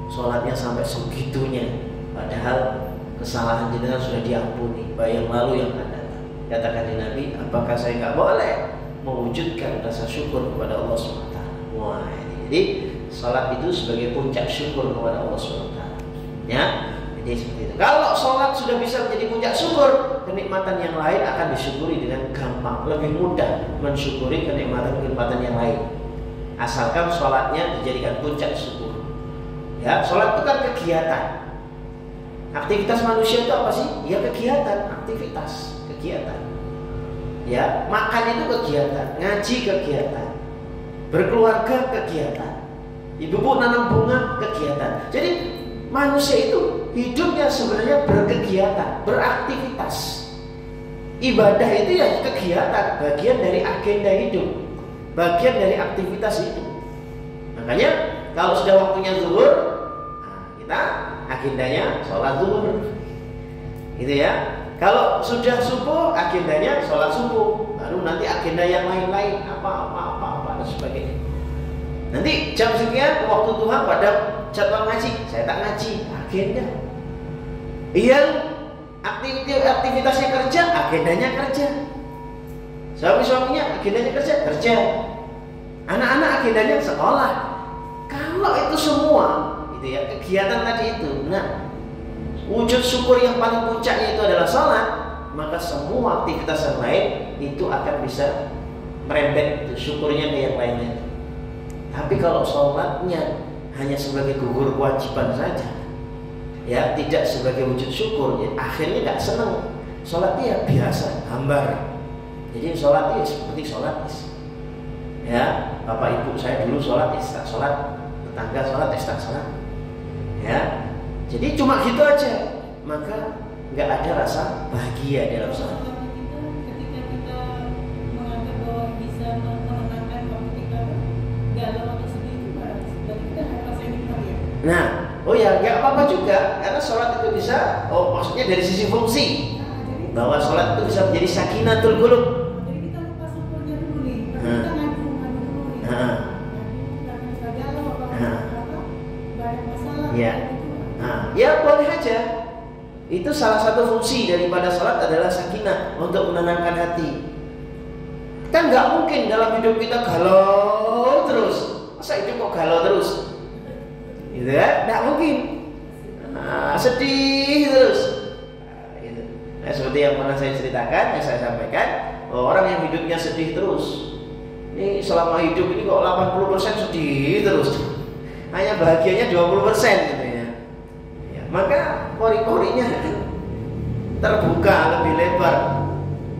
Speaker 1: sholatnya sampai segitunya, padahal kesalahan jenengan sudah diampuni, baik yang lalu yang akan datang. Kata Kanjeng Nabi, apakah saya nggak boleh mewujudkan rasa syukur kepada Allah SWT? Wah, jadi sholat itu sebagai puncak syukur kepada Allah SWT. Ya, jadi seperti itu. Kalau sholat sudah bisa menjadi puncak syukur, kenikmatan yang lain akan disyukuri dengan gampang, lebih mudah mensyukuri kenikmatan yang lain. Asalkan sholatnya dijadikan puncak syukur. Ya, sholat itu kan kegiatan. Aktivitas manusia itu apa sih? Ya kegiatan, aktivitas, kegiatan. Ya, makan itu kegiatan, ngaji kegiatan, berkeluarga kegiatan, ibu nanam bunga kegiatan. Jadi manusia itu hidupnya sebenarnya berkegiatan, beraktivitas. Ibadah itu ya kegiatan, bagian dari agenda hidup, bagian dari aktivitas hidup. Makanya kalau sudah waktunya zuhur, kita agendanya sholat zuhur, gitu ya. Kalau sudah subuh, agendanya sholat subuh. Baru nanti agenda yang lain-lain, apa dan sebagainya. Nanti jam sekian waktu Tuhan pada jadwal ngaji, saya tak ngaji, agenda. Yang aktivitasnya kerja, agendanya kerja. Suaminya agendanya kerja. Anak-anak agendanya sekolah. Kalau itu semua, gitu ya, kegiatan tadi itu. Nah, wujud syukur yang paling puncaknya itu adalah sholat, maka semua aktivitas yang lain itu akan bisa merembet syukurnya ke yang lainnya. Tapi kalau sholatnya hanya sebagai gugur kewajiban saja, ya tidak sebagai wujud syukur, ya, akhirnya nggak senang. Sholatnya biasa, hambar. Jadi sholatnya seperti sholat, ya bapak ibu saya dulu sholat, tak sholat, tetangga sholat, tak sholat, ya. Jadi cuma gitu aja, maka nggak ada rasa bahagia dalam sholat.
Speaker 2: Ketika kita menganggap bahwa bisa menenangkan waktu kita galau atau sedih itu, berarti kita ada rasa nikmat ya.
Speaker 1: Nah, oh ya nggak apa-apa juga, karena sholat itu bisa, maksudnya dari sisi fungsi, bahwa sholat itu bisa menjadi sakinatul qulub.
Speaker 2: Jadi kita lupa syukurnya dulu nih, kita ngadu dulu nih, ngadu galau apa banyak masalah.
Speaker 1: Ya. Ya boleh aja. Itu salah satu fungsi daripada sholat adalah sakinah, untuk menenangkan hati. Kan nggak mungkin dalam hidup kita galau terus. Masa hidup kok galau terus? Gitu ya? Nggak mungkin. Sedih terus. Gitu. Nah, seperti yang pernah saya ceritakan, yang saya sampaikan, orang yang hidupnya sedih terus, ini selama hidup ini kok 80% sedih terus, hanya bahagianya 20% gitu ya. Maka pori-porinya terbuka lebih lebar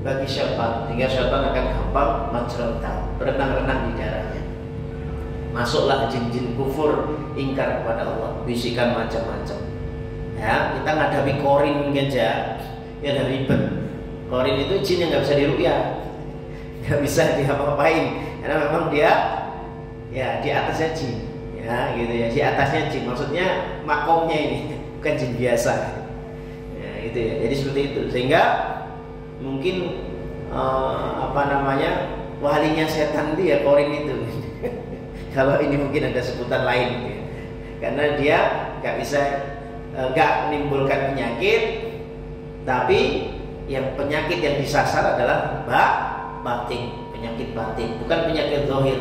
Speaker 1: bagi syaitan, sehingga syaitan akan gampang mencerita, berenang-renang di darahnya. Masuklah jin-jin kufur, ingkar kepada Allah, bisikan macam-macam. Ya, kita ngadapi korin aja, ya udah ribet. Korin itu jin yang nggak bisa diruqyah, nggak bisa diapa-apain, karena memang dia ya di atasnya jin, ya gitu ya, di atasnya jin, maksudnya makomnya ini. Bukan jin biasa, ya, gitu ya. Jadi seperti itu, sehingga mungkin walinya setan itu ya korin itu. Kalau ini mungkin ada sebutan lain, gitu ya. Karena dia nggak bisa nggak menimbulkan penyakit, tapi yang penyakit yang disasar adalah batin, penyakit batin, bukan penyakit zahir.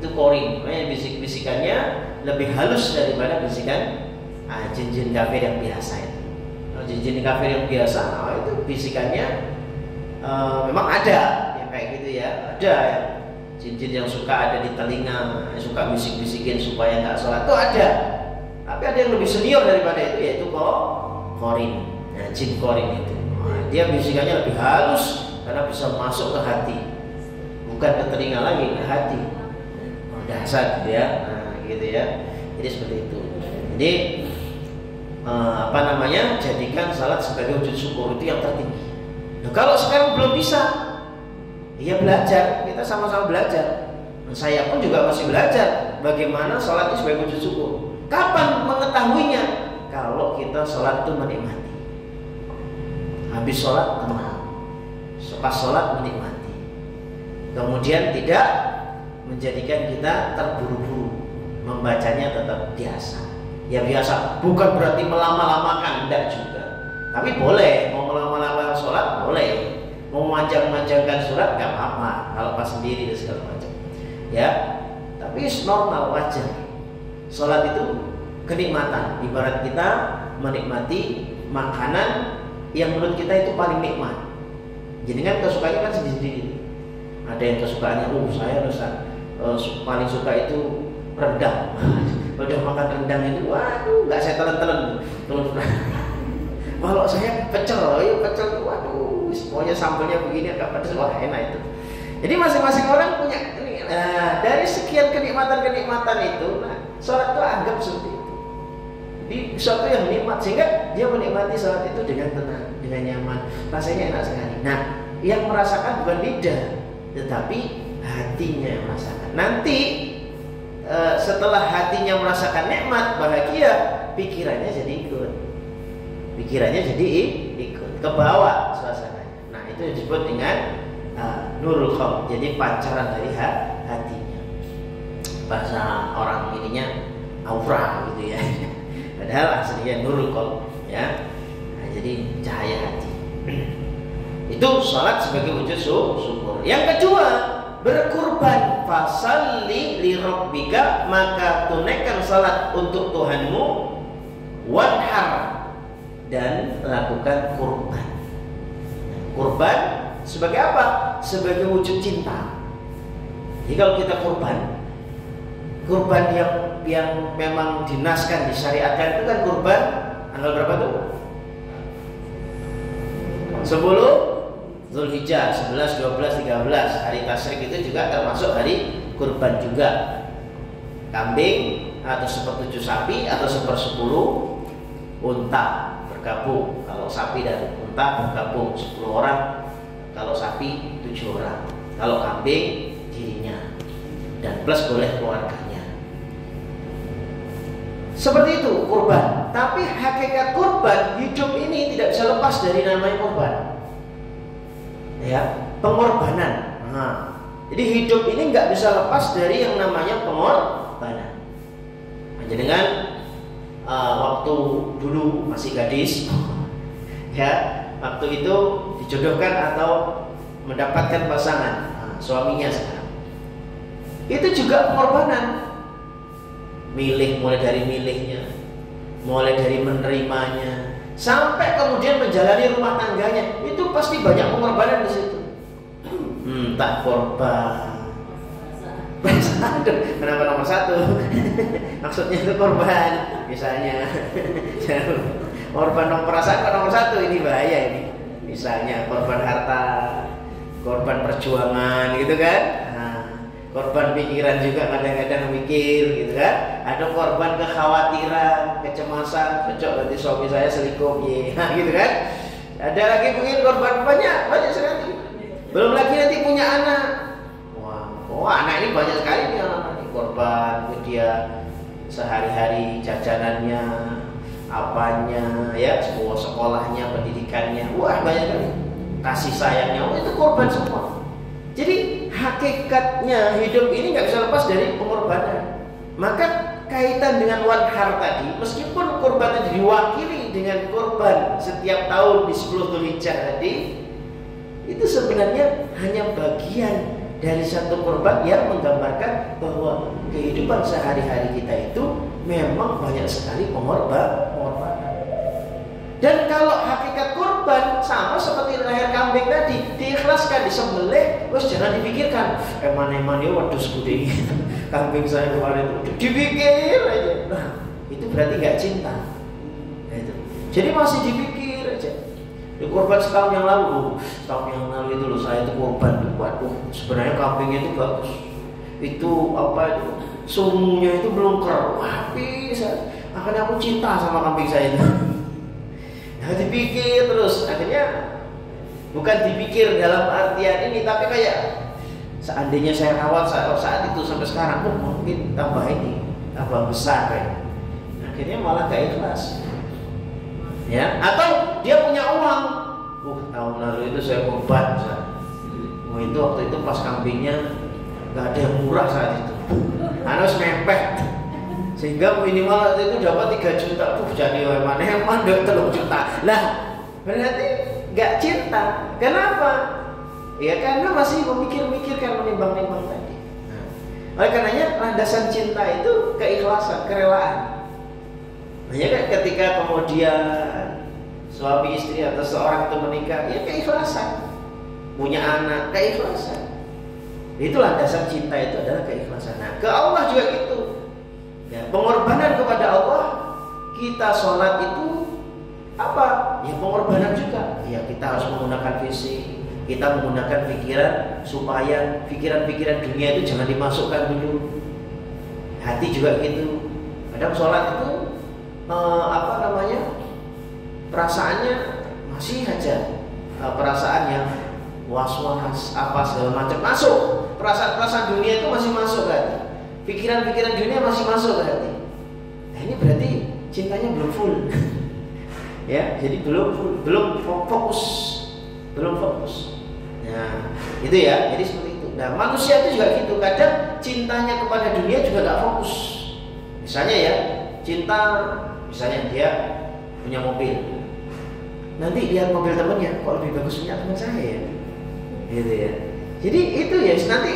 Speaker 1: Itu korin, makanya bisik-bisikannya lebih halus daripada bisikan jin-jin kafir yang biasa itu. Kalau jin-jin kafir yang biasa, itu bisikannya memang ada yang kayak gitu ya. Ada ya, jin-jin yang suka ada di telinga, yang suka bisik-bisikin supaya nggak sholat, itu ada. Tapi ada yang lebih senior daripada itu, yaitu korin, nah, jin korin itu. Dia bisikannya lebih halus karena bisa masuk ke hati, bukan ke telinga lagi, ke hati. Dahsyat gitu ya, nah, gitu ya. Jadi seperti itu. Jadi jadikan salat sebagai wujud syukur, itu yang tertinggi. Nah, kalau sekarang belum bisa, ya belajar, kita sama-sama belajar. Saya pun juga masih belajar bagaimana sholat itu sebagai wujud syukur. Kapan mengetahuinya? Kalau kita sholat itu menikmati. Habis sholat tenang, pas sholat menikmati. Kemudian tidak menjadikan kita terburu-buru, membacanya tetap biasa. Ya biasa, bukan berarti melama-lamakan, tidak juga. Tapi boleh, mau melama-lamakan sholat boleh, mau manjang-manjangkan surat nggak apa-apa kalau pas sendiri dan segala macam. Ya, tapi normal, wajar. Sholat itu kenikmatan. Ibarat kita menikmati makanan yang menurut kita itu paling nikmat. Jadi kan kesukaannya kan sendiri-sendiri. Ada yang kesukaannya, saya paling suka itu rendang. Udah makan rendang itu, waduh, nggak saya telan-telan. Kalau saya pecel, pecel, waduh, pokoknya sambelnya begini agak pedas, wah enak itu. Jadi masing-masing orang punya. Dari sekian kenikmatan-kenikmatan itu, sholat itu anggap seperti itu. Jadi sesuatu yang nikmat sehingga dia menikmati sholat itu dengan tenang, dengan nyaman, rasanya enak sekali. Nah, yang merasakan bukan lidah, tetapi hatinya yang merasakan. Nanti setelah hatinya merasakan nikmat, bahagia, pikirannya jadi ikut. Pikirannya jadi ikut, ke bawah suasananya. Nah, itu disebut dengan nurul qalb. Jadi pancaran dari hatinya. Bahasa orang ininya aura gitu ya. Padahal aslinya nurul qalb ya. Nah, jadi cahaya hati. Itu salat sebagai wujud syukur. Yang kedua, berkurban. Fasalli li rabbika, maka tunaikan salat untuk Tuhanmu, wanhar, dan lakukan kurban. Kurban sebagai apa? Sebagai wujud cinta. Jadi kalau kita kurban yang memang dinaskan, disyariatkan itu kan kurban tanggal berapa tuh? 10 Zulhijjah, 11, 12, 13. Hari tasyrik itu juga termasuk hari kurban juga. Kambing atau 1/7 sapi atau 1/10 unta bergabung. Kalau sapi dan unta bergabung 10 orang. Kalau sapi 7 orang. Kalau kambing dirinya. Dan plus boleh keluarganya. Seperti itu kurban. Tapi hakikat kurban, hidup ini tidak bisa lepas dari namanya kurban. Ya, pengorbanan. Jadi hidup ini nggak bisa lepas dari yang namanya pengorbanan. Jadi dengan waktu dulu masih gadis, ya, waktu itu dijodohkan atau mendapatkan pasangan, suaminya sekarang. Itu juga pengorbanan. Mulai dari milihnya, mulai dari menerimanya, sampai kemudian menjalani rumah tangganya, itu pasti banyak pengorbanan di situ. Tak korban. Kenapa nomor 1? Maksudnya itu korban, misalnya. Korban nomor perasaan nomor 1, ini bahaya ini. Misalnya korban harta, korban perjuangan, gitu kan? Korban pikiran juga kadang-kadang mikir gitu kan. Ada korban kekhawatiran, kecemasan, cocok nanti suami saya selingkuh, gitu kan. Ada lagi mungkin korban banyak sekali. Belum lagi nanti punya anak. Wah, anak ini banyak sekali nih anak. Korban dia sehari-hari jajanannya, apanya, ya, sekolahnya, pendidikannya. Wah, banyak sekali. Kasih sayangnya, itu korban semua. Jadi hakikatnya hidup ini nggak bisa lepas dari pengorbanan. Maka kaitan dengan wanhar tadi, meskipun kurban itu diwakili dengan kurban setiap tahun di 10 Dzulhijjah tadi, itu sebenarnya hanya bagian dari satu kurban yang menggambarkan bahwa kehidupan sehari-hari kita itu memang banyak sekali pengorbanan. Dan kalau hakikat kurban sama seperti leher kambing tadi, diikhlaskan, disembelih, terus jangan dipikirkan eman-eman ya wedhus gede kambing saya kemarin itu dipikir aja. Nah, itu berarti nggak cinta. Nah, itu. Jadi masih dipikir aja. Di kurban setahun yang lalu itu loh saya itu kurban tuh. Waduh, sebenarnya kambingnya itu bagus. Itu apa itu? Sumunya itu belum keruh. Habis. Akhirnya aku cinta sama kambing saya itu. Nah, dipikir terus, akhirnya bukan dipikir dalam artian ini, tapi kayak seandainya saya rawat saat itu sampai sekarang, mungkin tambah ini, tambah besar ya. Akhirnya malah gak ikhlas. Ya, atau dia punya uang. Tahun lalu itu saya korban. Itu waktu itu pas kambingnya gak ada yang murah saat itu. Harus mepet. Sehingga minimal waktu itu dapat 3 juta. Jadi mana yang mandek 3 juta. Lah, berarti gak cinta. Kenapa? Ya karena masih memikir-mikirkan, menimbang-nimbang tadi. Oleh karenanya landasan cinta itu keikhlasan, kerelaan. Hanya kan ketika kemudian suami istri atau seorang itu menikah, ya keikhlasan. Punya anak, keikhlasan. Itulah dasar cinta, itu adalah keikhlasan. Nah, ke Allah juga gitu. Ya, pengorbanan kepada Allah. Kita sholat itu apa? Ya pengorbanan juga. Ya kita harus menggunakan fisik, kita menggunakan pikiran supaya pikiran-pikiran dunia itu jangan dimasukkan dulu. Hati juga gitu. Kadang sholat itu perasaannya masih aja perasaan yang was-was apa segala macam masuk, perasaan dunia itu masih masuk ke hati, pikiran dunia masih masuk ke hati. Nah ini berarti cintanya belum full. Ya, jadi belum fokus. Nah itu ya, jadi seperti itu. Nah manusia itu juga gitu, kadang cintanya kepada dunia juga gak fokus. Misalnya ya, cinta, misalnya dia punya mobil, nanti lihat mobil temennya, kok lebih bagus punya teman saya ya, gitu ya. Jadi itu ya nanti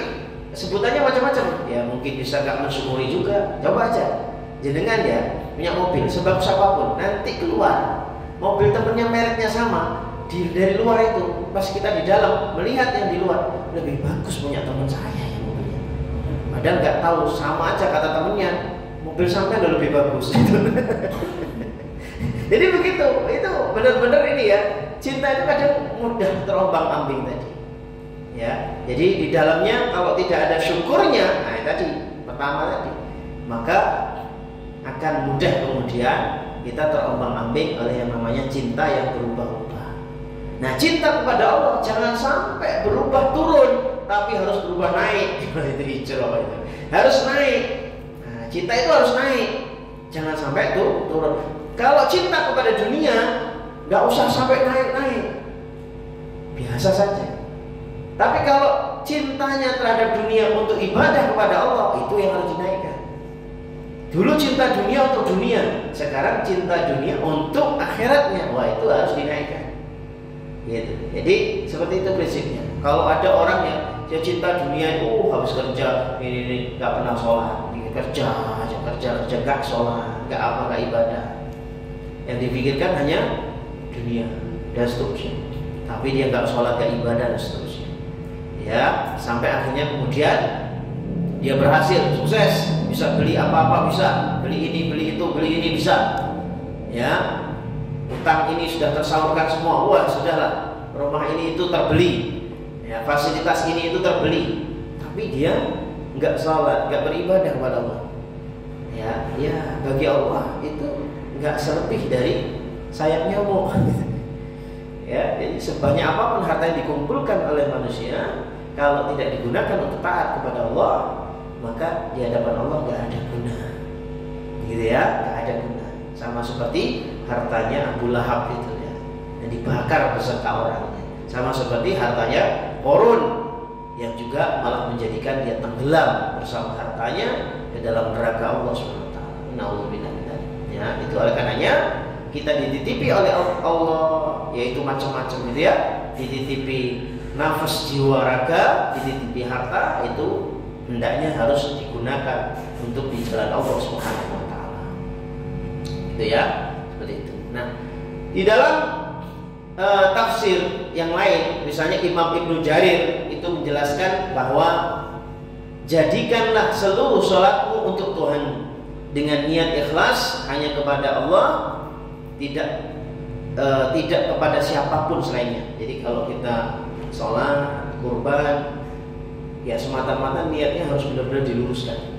Speaker 1: sebutannya macam-macam. Ya mungkin bisa nggak mensyukuri juga. Coba aja, jenengan ya punya mobil sebagus apapun, nanti keluar mobil temennya mereknya sama, dari luar itu pas kita di dalam melihat yang di luar lebih bagus punya teman saya ya mobilnya. Padahal nggak tahu, sama aja kata temennya, mobil sampai udah lebih bagus. Jadi begitu, itu benar-benar ini ya, cinta itu kadang mudah terombang-ambing tadi. Ya, jadi di dalamnya kalau tidak ada syukurnya, nah tadi pertama tadi, maka akan mudah kemudian kita terombang-ambing oleh yang namanya cinta yang berubah-ubah. Nah, cinta kepada Allah jangan sampai berubah turun, tapi harus berubah naik. Itu hijrah itu. Harus naik. Nah, cinta itu harus naik. Jangan sampai turun. Kalau cinta kepada dunia, nggak usah sampai naik-naik, biasa saja. Tapi kalau cintanya terhadap dunia untuk ibadah kepada Allah, itu yang harus dinaikkan. Dulu cinta dunia untuk dunia, sekarang cinta dunia untuk akhiratnya, wah itu harus dinaikkan. Gitu. Jadi seperti itu prinsipnya. Kalau ada orang yang dia cinta dunia, habis kerja ini nggak pernah sholat, kerja nggak sholat, nggak ibadah. Yang dipikirkan hanya dunia dan seterusnya. Tapi dia nggak sholat, nggak ibadah dan seterusnya. Ya, sampai akhirnya kemudian dia berhasil, sukses, bisa beli apa-apa, bisa beli ini, beli itu, beli ini bisa. Ya, utang ini sudah tersalurkan semua. Wah, sudahlah, rumah ini itu terbeli. Ya, fasilitas ini itu terbeli. Tapi dia nggak sholat, nggak beribadah kepada Allah. Ya, bagi Allah itu nggak selebih dari sayap nyamuk. Ya, jadi sebanyak apapun harta yang dikumpulkan oleh manusia, kalau tidak digunakan untuk taat kepada Allah, maka di hadapan Allah nggak ada guna. Gitu ya, nggak ada guna. Sama seperti hartanya Abu Lahab itu ya, yang dibakar beserta orangnya. Sama seperti hartanya Qarun yang juga malah menjadikan dia tenggelam bersama hartanya ke dalam neraka Allah SWT. Nauzubillah. Ya, itu oleh karenanya kita dititipi oleh Allah, yaitu macam-macam gitu ya. Dititipi nafas, jiwa, raga, dititipi harta, itu hendaknya harus digunakan untuk di jalan Allah Subhanahu wa taala. Gitu ya, seperti itu. Nah, di dalam tafsir yang lain, misalnya Imam Ibnu Jarir itu menjelaskan bahwa jadikanlah seluruh sholatmu untuk Tuhan dengan niat ikhlas hanya kepada Allah, tidak kepada siapapun selainnya. Jadi kalau kita sholat, kurban, ya semata-mata niatnya harus benar-benar diluruskan.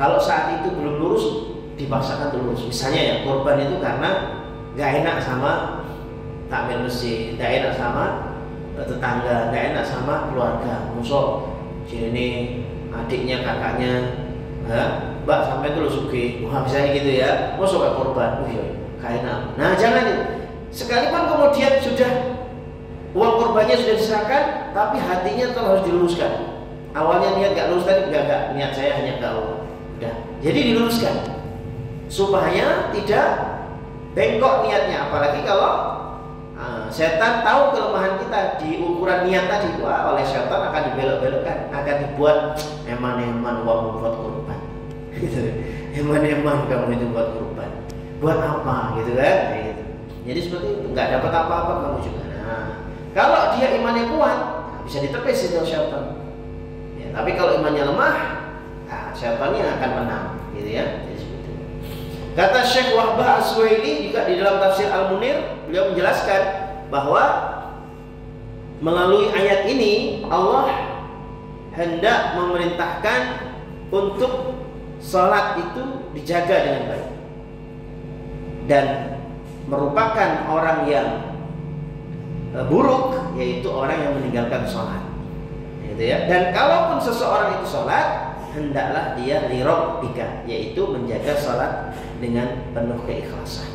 Speaker 1: Kalau saat itu belum lurus, dipaksakan lurus. Misalnya ya, kurban itu karena gak enak sama takmir masjid, gak enak sama tetangga, gak enak sama keluarga, musuh. Ini adiknya, kakaknya, Mbak sampai itu lo suki, wah misalnya gitu ya, mau soal korban, kayaknya. Nah jangan itu. Sekalipun kemudian sudah uang korbannya sudah diserahkan, tapi hatinya tetap harus diluruskan. Awalnya niat gak lurus tadi, enggak, niat saya hanya ke Allah. Udah, jadi diluruskan supaya tidak bengkok niatnya. Apalagi kalau setan tahu kelemahan kita di ukuran niat tadi, wah oleh setan akan dibelok-belokkan, akan dibuat eman-eman uang buat korban. Gitu. Eman-eman kamu itu buat korban. Buat apa gitu kan? Gitu. Jadi seperti itu, nggak dapat apa-apa kamu juga. Nah, kalau dia imannya kuat, bisa ditepis itu setan. Ya, tapi kalau imannya lemah, setannya akan menang, gitu ya. Jadi seperti itu. Kata Syekh Wahbah As-Suhaili juga di dalam tafsir Al-Munir, beliau menjelaskan bahwa melalui ayat ini Allah hendak memerintahkan untuk salat itu dijaga dengan baik dan merupakan orang yang buruk, yaitu orang yang meninggalkan sholat, gitu ya. Dan kalaupun seseorang itu sholat, hendaklah dia lirabbika, yaitu menjaga sholat dengan penuh keikhlasan.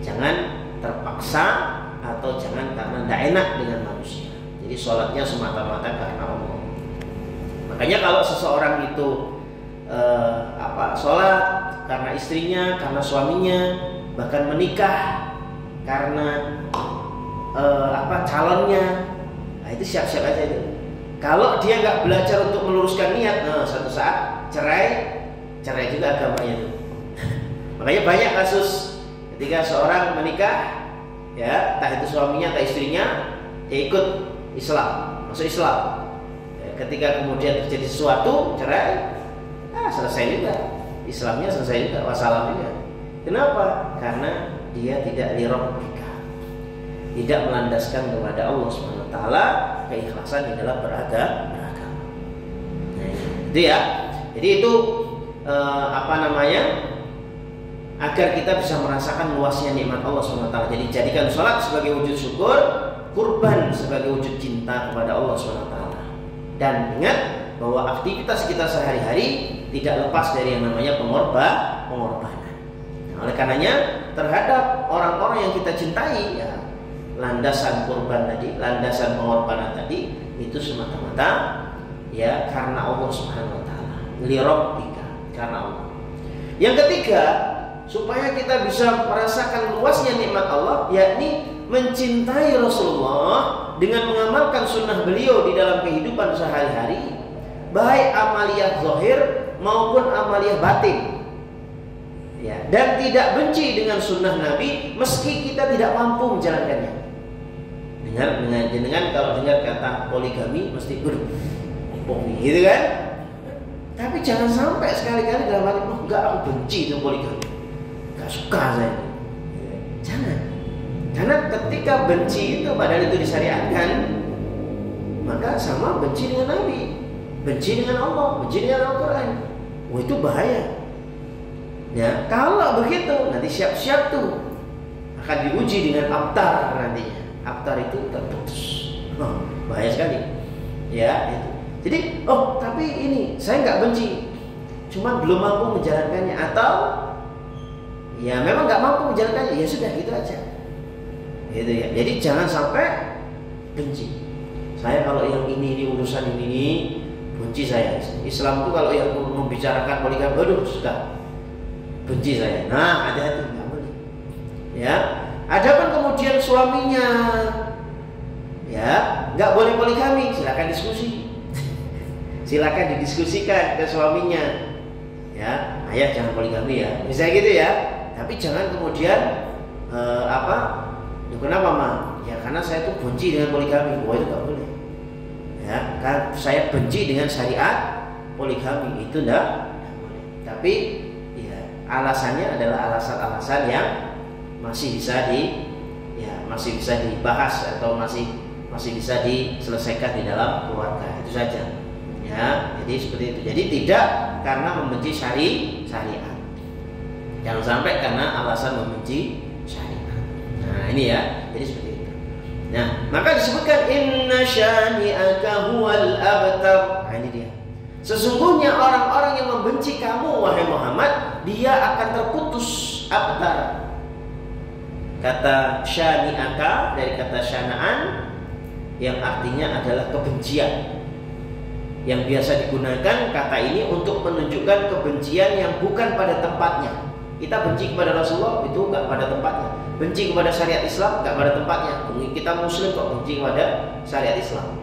Speaker 1: Jangan terpaksa atau jangan karena tidak enak dengan manusia. Jadi sholatnya semata-mata karena Allah. Makanya kalau seseorang itu sholat karena istrinya, karena suaminya, bahkan menikah karena calonnya, nah itu siap-siap aja itu. Kalau dia nggak belajar untuk meluruskan niat, suatu saat cerai juga agamanya itu. Makanya banyak kasus ketika seorang menikah, ya, entah itu suaminya atau istrinya, dia ikut Islam, masuk Islam. Ya, ketika kemudian terjadi sesuatu cerai, selesai juga, Islamnya selesai juga, wassalam juga. Kenapa? Karena dia tidak lirabbika, tidak melandaskan kepada Allah SWT keikhlasan di dalam beragama. Nah, itu ya. Jadi itu agar kita bisa merasakan luasnya nikmat Allah SWT. Jadi jadikan sholat sebagai wujud syukur, kurban sebagai wujud cinta kepada Allah SWT. Dan ingat bahwa aktivitas kita sehari-hari tidak lepas dari yang namanya pengorbanan. Nah, oleh karenanya terhadap orang-orang yang kita cintai, ya, landasan kurban tadi, landasan pengorbanan tadi itu semata-mata ya karena Allah Subhanahu wa taala. Lirabbika, karena Allah. Yang ketiga, supaya kita bisa merasakan luasnya nikmat Allah, yakni mencintai Rasulullah dengan mengamalkan sunnah beliau di dalam kehidupan sehari-hari, baik amaliyah zahir maupun amaliyah batin, ya, dan tidak benci dengan sunnah Nabi meski kita tidak mampu menjalankannya. Dengan kalau dengar kata poligami mesti gitu kan? Tapi jangan sampai sekali-kali dalam hati, enggak, aku benci itu poligami, enggak suka saya. Jangan. Karena ketika benci itu padahal itu disyariatkan, maka sama benci dengan Nabi, benci dengan Allah, benci dengan Al-Quran. Itu bahaya. Ya, kalau begitu nanti siap-siap tuh akan diuji dengan abtar nantinya. Abtar itu terputus. Bahaya sekali. Ya, itu. Jadi, tapi ini saya nggak benci, cuma belum mampu menjalankannya, atau ya memang nggak mampu menjalankannya, ya sudah gitu aja. Gitu ya. Jadi jangan sampai benci. Saya kalau yang ini urusan ini benci saya. Islam itu kalau yang membicarakan poligami, sudah benci saya. Nah, hati-hati, nggak boleh. Ya. Adapun kemudian suaminya, ya, nggak boleh poligami, silakan diskusi. Silakan didiskusikan ke suaminya. Ya, ayah jangan poligami ya. Misalnya gitu ya. Tapi jangan kemudian kenapa Ma? Ya karena saya tuh benci dengan poligami. Itu nggak boleh. Ya, kan saya benci dengan syariat poligami, itu enggak boleh. Tapi ya alasannya adalah alasan-alasan yang masih bisa dibahas atau masih bisa diselesaikan di dalam keluarga, itu saja. Ya, jadi seperti itu. Jadi tidak karena membenci syariat. Jangan sampai karena alasan membenci syariat. Nah, ini ya. Jadi seperti itu. Nah, maka disebutkan inna syani'aka huwal abtar. Nah, ini Sesungguhnya orang-orang yang membenci kamu wahai Muhammad, dia akan terputus abtar. Kata syani'aka dari kata syana'an yang artinya adalah kebencian. Yang biasa digunakan kata ini untuk menunjukkan kebencian yang bukan pada tempatnya. Kita benci kepada Rasulullah itu nggak pada tempatnya. Benci kepada syariat Islam nggak pada tempatnya. Kita Muslim kok benci kepada syariat Islam.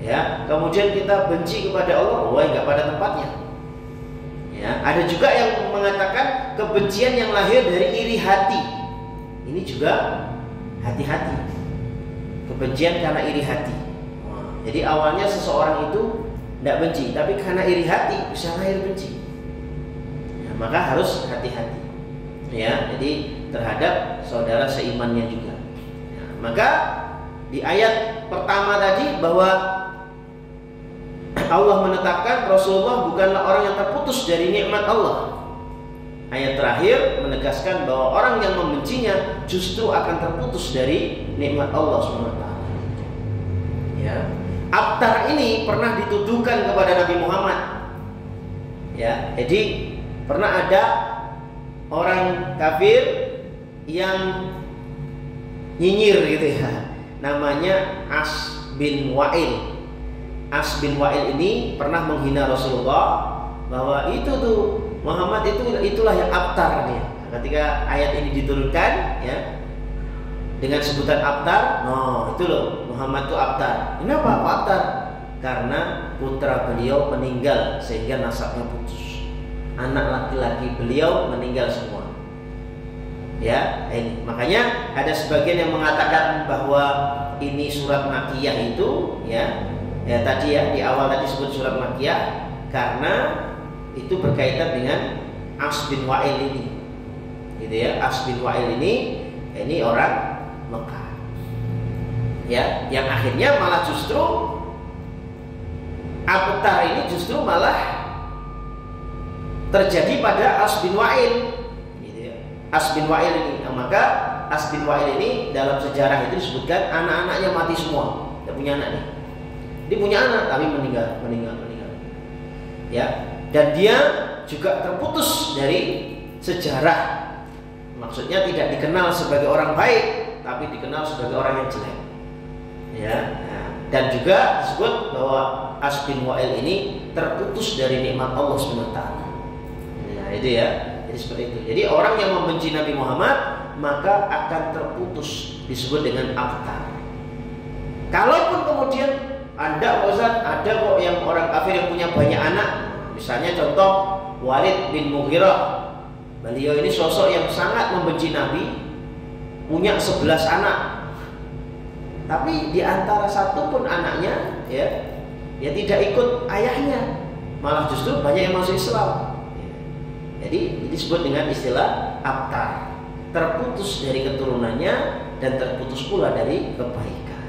Speaker 1: Ya, kemudian kita benci kepada Allah, wah nggak pada tempatnya. Ya, ada juga yang mengatakan kebencian yang lahir dari iri hati. Ini juga hati-hati. Kebencian karena iri hati. Jadi awalnya seseorang itu tidak benci, tapi karena iri hati bisa lahir benci. Ya, maka harus hati-hati. Ya, jadi terhadap saudara seimannya juga. Ya, maka di ayat pertama tadi bahwa Allah menetapkan Rasulullah bukanlah orang yang terputus dari nikmat Allah. Ayat terakhir menegaskan bahwa orang yang membencinya justru akan terputus dari nikmat Allah SWT. Ya, abtar ini pernah dituduhkan kepada Nabi Muhammad. Ya, jadi pernah ada orang kafir yang nyinyir gitu ya. Namanya As bin Wa'il. As bin Wa'il ini pernah menghina Rasulullah bahwa itu tuh Muhammad itulah yang abtar dia. Ketika ayat ini diturunkan ya dengan sebutan abtar, itu loh Muhammad itu abtar. Kenapa apa abtar? Karena putra beliau meninggal sehingga nasabnya putus. Anak laki-laki beliau meninggal semua. Ya, ini makanya ada sebagian yang mengatakan bahwa ini surat Makkiyah itu ya tadi ya di awal tadi sebut surat Makkiyah karena itu berkaitan dengan As bin Wa'il ini, gitu ya. As bin Wa'il ini orang Mekah, ya, yang akhirnya malah justru abtar ini justru malah terjadi pada As bin Wa'il, gitu ya. As bin Wa'il ini, maka As bin Wa'il ini dalam sejarah itu disebutkan anak-anaknya mati semua, tidak punya anak nih. Dia punya anak tapi meninggal. Ya, dan dia juga terputus dari sejarah. Maksudnya tidak dikenal sebagai orang baik, tapi dikenal sebagai orang yang jelek. Ya, dan juga disebut bahwa As bin Wa'il ini terputus dari nikmat Allah SWT. Nah, itu ya. Jadi seperti itu. Jadi orang yang membenci Nabi Muhammad maka akan terputus, disebut dengan abtar. Kalaupun kemudian ada kok yang orang kafir yang punya banyak anak. Misalnya contoh Walid bin Mughirah. Beliau ini sosok yang sangat membenci Nabi, punya 11 anak. Tapi di antara satu pun anaknya ya tidak ikut ayahnya, malah justru banyak yang masuk Islam. Jadi disebut dengan istilah abtar, terputus dari keturunannya dan terputus pula dari kebaikan.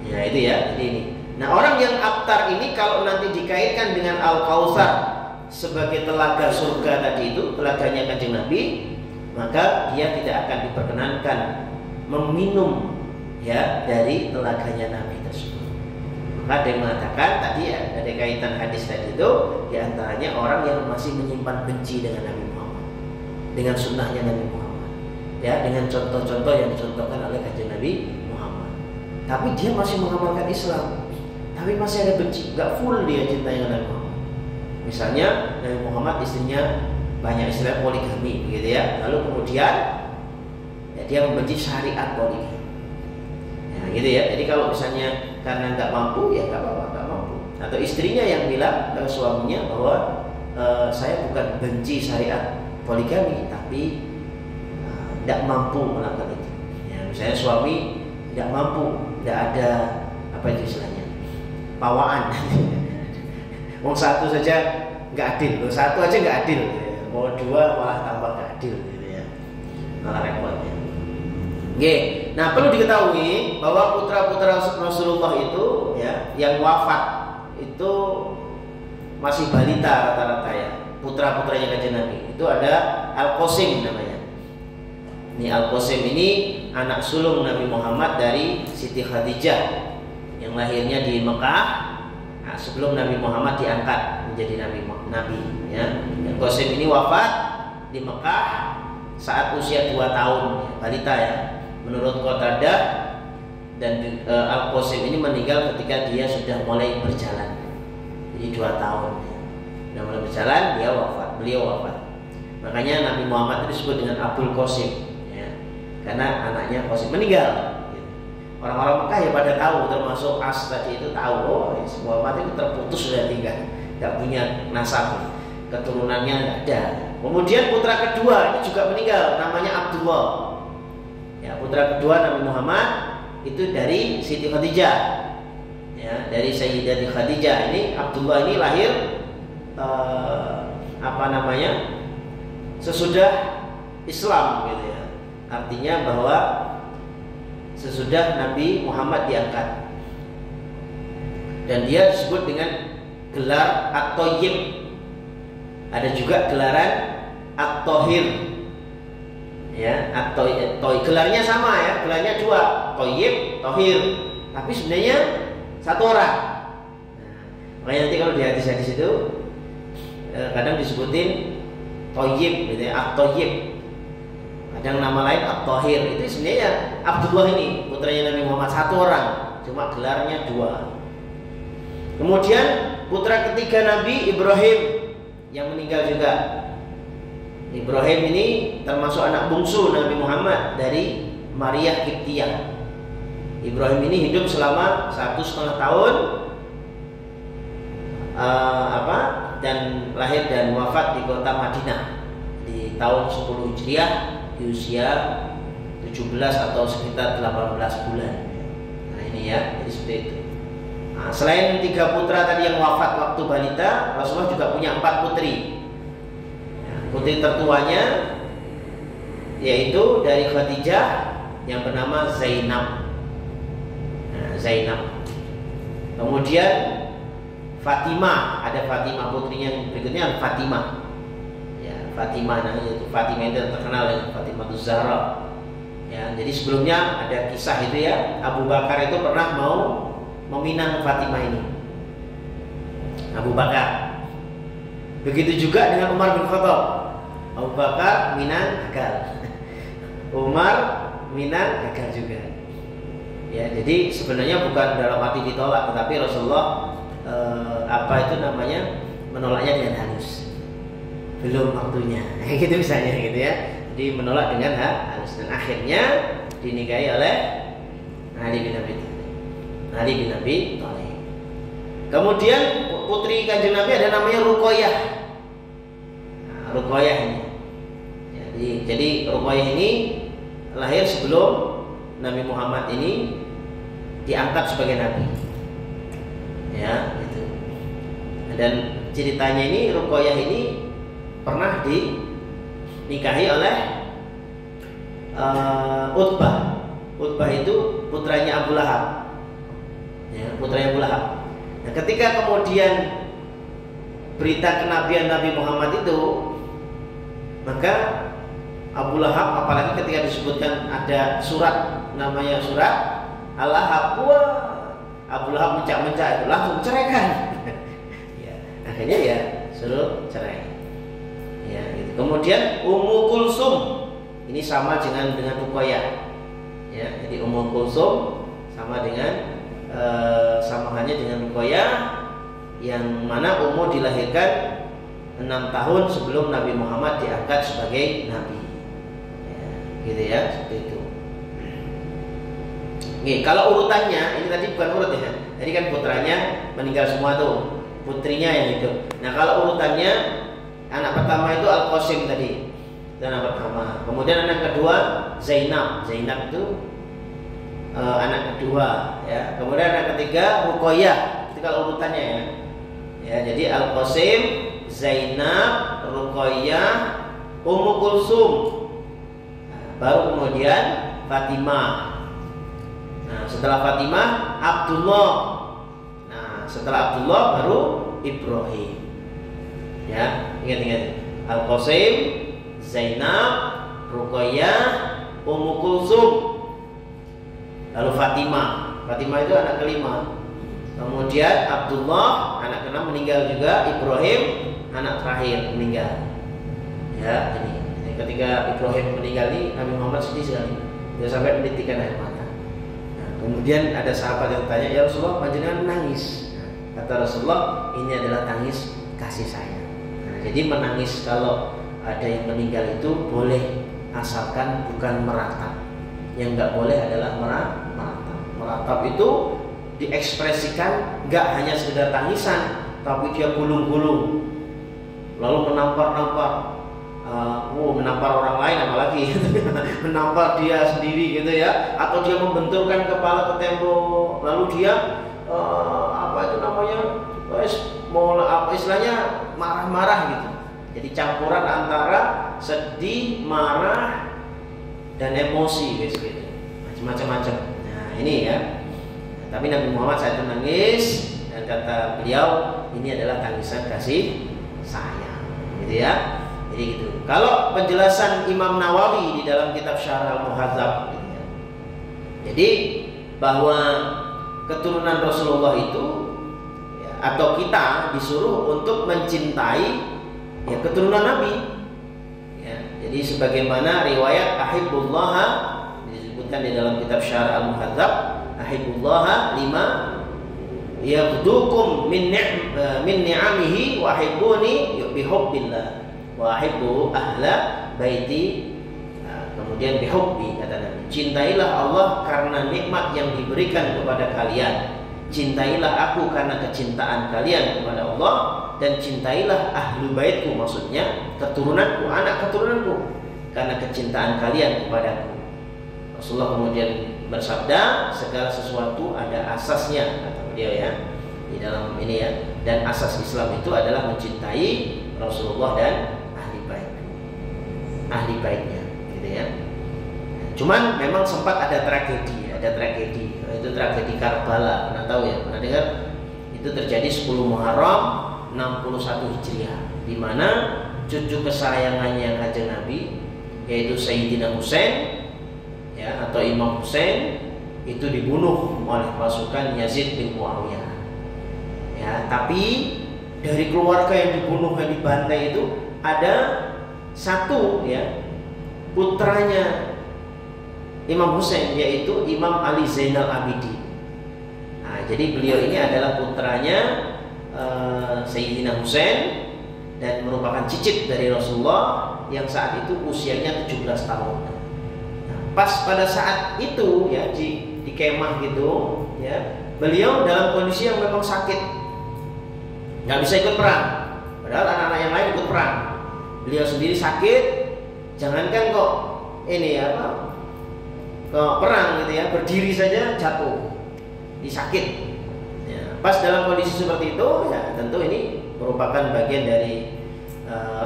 Speaker 1: Ya itu ya, jadi ini. Nah, orang yang abtar ini kalau nanti dikaitkan dengan Al-Kautsar sebagai telaga surga tadi itu, telaganya Kanjeng Nabi, maka dia tidak akan diperkenankan meminum ya dari telaganya Nabi tersebut. Maka ada yang mengatakan tadi ya, ada kaitan hadis tadi itu, diantaranya orang yang masih menyimpan benci dengan Nabi Muhammad, dengan sunnahnya Nabi Muhammad, ya, dengan contoh-contoh yang dicontohkan oleh Kanjeng Nabi Muhammad. Tapi dia masih mengamalkan Islam, tapi masih ada benci, gak full dia cinta dengan Nabi Muhammad. Misalnya Nabi Muhammad istrinya banyak, istilah poligami begitu ya. Lalu kemudian ya, dia membenci syariat poligami. Ya gitu ya. Jadi kalau misalnya karena nggak mampu ya nggak apa-apa, nggak mampu. Atau istrinya yang bilang ke suaminya bahwa saya bukan benci syariat poligami, tapi tidak mampu melakukan itu. Ya, misalnya suami tidak mampu, tidak ada apa itu istilahnya, pawaan. Mau satu saja nggak adil, satu aja nggak adil, mau dua malah tambah nggak adil, gitu ya, malah repotnya. Oke, nah perlu diketahui bahwa putra-putra Rasulullah itu ya yang wafat itu masih balita rata-rata ya, putra-putranya Kanjeng Nabi. Itu ada Al-Qasim namanya. Ini Al-Qasim ini anak sulung Nabi Muhammad dari Siti Khadijah yang lahirnya di Mekah. Nah, sebelum Nabi Muhammad diangkat menjadi nabi ya. Dan Qasim ini wafat di Mekah saat usia 2 tahun, balita ya. Menurut Qatadah, dan Al-Qasim ini meninggal ketika dia sudah mulai berjalan. Jadi 2 tahun ya. Sudah mulai berjalan, beliau wafat. Makanya Nabi Muhammad itu disebut dengan Abul Qasim ya. Karena anaknya Qasim meninggal. Orang-orang Mekah ya pada tahu, termasuk As tadi itu tahu, oh Muhammad itu terputus sudah tinggal, tidak punya nasab, keturunannya tidak ada. Kemudian putra kedua ini juga meninggal, namanya Abdullah. Ya, putra kedua Nabi Muhammad itu dari Siti Khadijah, ya, dari Sayyidati Khadijah. Ini Abdullah ini lahir sesudah Islam, gitu ya. Artinya bahwa sesudah Nabi Muhammad diangkat, dan dia disebut dengan gelar At-Thayyib. Ada juga gelaran At-Thahir ya. Gelarnya sama ya, gelarnya 2, Thayyib, Thahir, tapi sebenarnya satu orang. Makanya nanti kalau di hadis-hadis itu kadang disebutin Thayyib gitu ya, At-Thayyib. Ada nama lain At-Thahir. Itu sebenarnya Abdullah ini putranya Nabi Muhammad, satu orang, cuma gelarnya 2. Kemudian putra ketiga Nabi Ibrahim yang meninggal juga. Ibrahim ini termasuk anak bungsu Nabi Muhammad dari Maria Qibtiyah. Ibrahim ini hidup selama 1,5 tahun dan lahir dan wafat di kota Madinah di tahun 10 Hijriah di usia 17 atau sekitar 18 bulan. Nah ini ya, jadi seperti itu. Nah, selain 3 putra tadi yang wafat waktu balita, Rasulullah juga punya 4 putri. Ya, putri tertuanya yaitu dari Khadijah yang bernama Zainab. Nah, Zainab. Kemudian Fatimah, ada Fatimah, putrinya yang berikutnya Fatimah. Fatimah, nah itu Fatimah itu terkenal dengan Fatimah Zahra. Ya, jadi sebelumnya ada kisah itu ya, Abu Bakar itu pernah mau meminang Fatimah ini. Abu Bakar. Begitu juga dengan Umar bin Khattab. Abu Bakar minang gagal. Umar minang gagal juga. Ya, jadi sebenarnya bukan dalam arti ditolak, tetapi Rasulullah menolaknya dengan halus. Belum waktunya, gitu misalnya gitu ya. Jadi menolak dengan halus, dan akhirnya dinikahi oleh Ali bin Abi Thalib. Kemudian putri Kanjeng Nabi ada namanya Ruqayyah. Nah, Ruqayyah ini. Jadi Ruqayyah ini lahir sebelum Nabi Muhammad ini diangkat sebagai nabi. Ya, itu. Dan ceritanya ini Ruqayyah ini pernah dinikahi oleh Utbah. Utbah itu putranya Abu Lahab. Ya, putranya Abu Lahab. Nah, ketika kemudian berita kenabian Nabi Muhammad itu, maka Abu Lahab, apalagi ketika disebutkan ada surat namanya surat Al-Lahab, Abu Lahab mencak-mencak itu langsung ceraikan. Ya, akhirnya ya suruh cerai. Ya, gitu. Kemudian Ummu Kulsum ini sama dengan Ruqayyah. Ya, jadi Ummu Kulsum sama dengan samahannya dengan Ruqayyah, yang mana Ummu dilahirkan 6 tahun sebelum Nabi Muhammad diangkat sebagai nabi. Ya, gitu ya, seperti itu. Oke, kalau urutannya ini tadi bukan urut ya. Tadi kan putranya meninggal semua tuh, putrinya yang hidup. Nah, kalau urutannya anak pertama itu Al-Qasim tadi, anak pertama. Kemudian anak kedua Zainab. Zainab itu anak kedua ya. Kemudian anak ketiga Ruqayyah. Itu kalau urutannya ya. Ya, jadi Al-Qasim, Zainab, Ruqayyah, Ummu Kulsum. Nah, baru kemudian Fatimah. Nah, setelah Fatimah Abdullah. Nah, setelah Abdullah baru Ibrahim. Ya, ingat-ingat. Al-Qasim, Zainab, Ruqayyah, Ummu Kulsum, lalu Fatimah. Fatimah itu anak kelima. Kemudian Abdullah anak ke-6, karena meninggal juga Ibrahim, anak terakhir meninggal. Ya, ini ketika Ibrahim meninggal ini Nabi Muhammad sedih sekali, dia sampai menitikkan air mata. Nah, kemudian ada sahabat yang tanya, ya Rasulullah, panjenengan menangis? Kata Rasulullah, ini adalah tangis kasih sayang. Nah, jadi menangis kalau ada yang meninggal itu boleh, asalkan bukan meratap. Yang nggak boleh adalah meratap. Meratap itu diekspresikan nggak hanya sekedar tangisan, tapi dia gulung-gulung, lalu menampar-nampar, menampar orang lain apalagi, menampar dia sendiri gitu ya, atau dia membenturkan kepala ke tembok, lalu dia istilahnya marah-marah gitu. Jadi campuran antara sedih, marah, dan emosi guys gitu, macam-macam. Nah ini ya. Tapi Nabi Muhammad saat itu nangis, dan kata beliau ini adalah tangisan kasih sayang, gitu ya. Jadi gitu. Kalau penjelasan Imam Nawawi di dalam kitab Syarh Al-Muhadzab, gitu ya. Jadi bahwa keturunan Rasulullah itu ya, atau kita disuruh untuk mencintai ya keturunan Nabi. Ya, jadi sebagaimana riwayat Ahibbullah disebutkan di dalam kitab Syarh Al-Muhadzab, Ahibbullah lima yaghdukum min ni'amihi wa ahibbuni bihubbillah wa ahibbu ahla baiti. Kemudian bihubbi, kata Nabi, cintailah Allah karena nikmat yang diberikan kepada kalian, cintailah aku karena kecintaan kalian kepada Allah, dan cintailah ahlu baitku, maksudnya keturunanku, anak keturunanku, karena kecintaan kalian kepadaku. Rasulullah kemudian bersabda, segala sesuatu ada asasnya, kata beliau ya, di dalam ini ya, dan asas Islam itu adalah mencintai Rasulullah dan ahli baitnya, gitu ya. Cuman memang sempat ada tragedi, itu tragedi Karbala, pernah tahu ya, pernah dengar? Itu terjadi 10 Muharram 61 Hijriah, di mana cucu kesayangannya Kanjeng Nabi, yaitu Sayyidina Husain ya, atau Imam Husain, itu dibunuh oleh pasukan Yazid bin Muawiyah. Ya, tapi dari keluarga yang dibunuh dan dibantai itu ada satu ya putranya Imam Husain, yaitu Imam Ali Zainal Abidin. Nah, jadi beliau ini adalah putranya Sayyidina Husain dan merupakan cicit dari Rasulullah yang saat itu usianya 17 tahun. Nah, pas pada saat itu ya di kemah gitu ya, beliau dalam kondisi yang memang sakit, nggak bisa ikut perang, padahal anak-anak yang lain ikut perang. Beliau sendiri sakit, jangankan kok ini apa, kok perang gitu ya, berdiri saja jatuh, disakit. Ya, pas dalam kondisi seperti itu, ya tentu ini merupakan bagian dari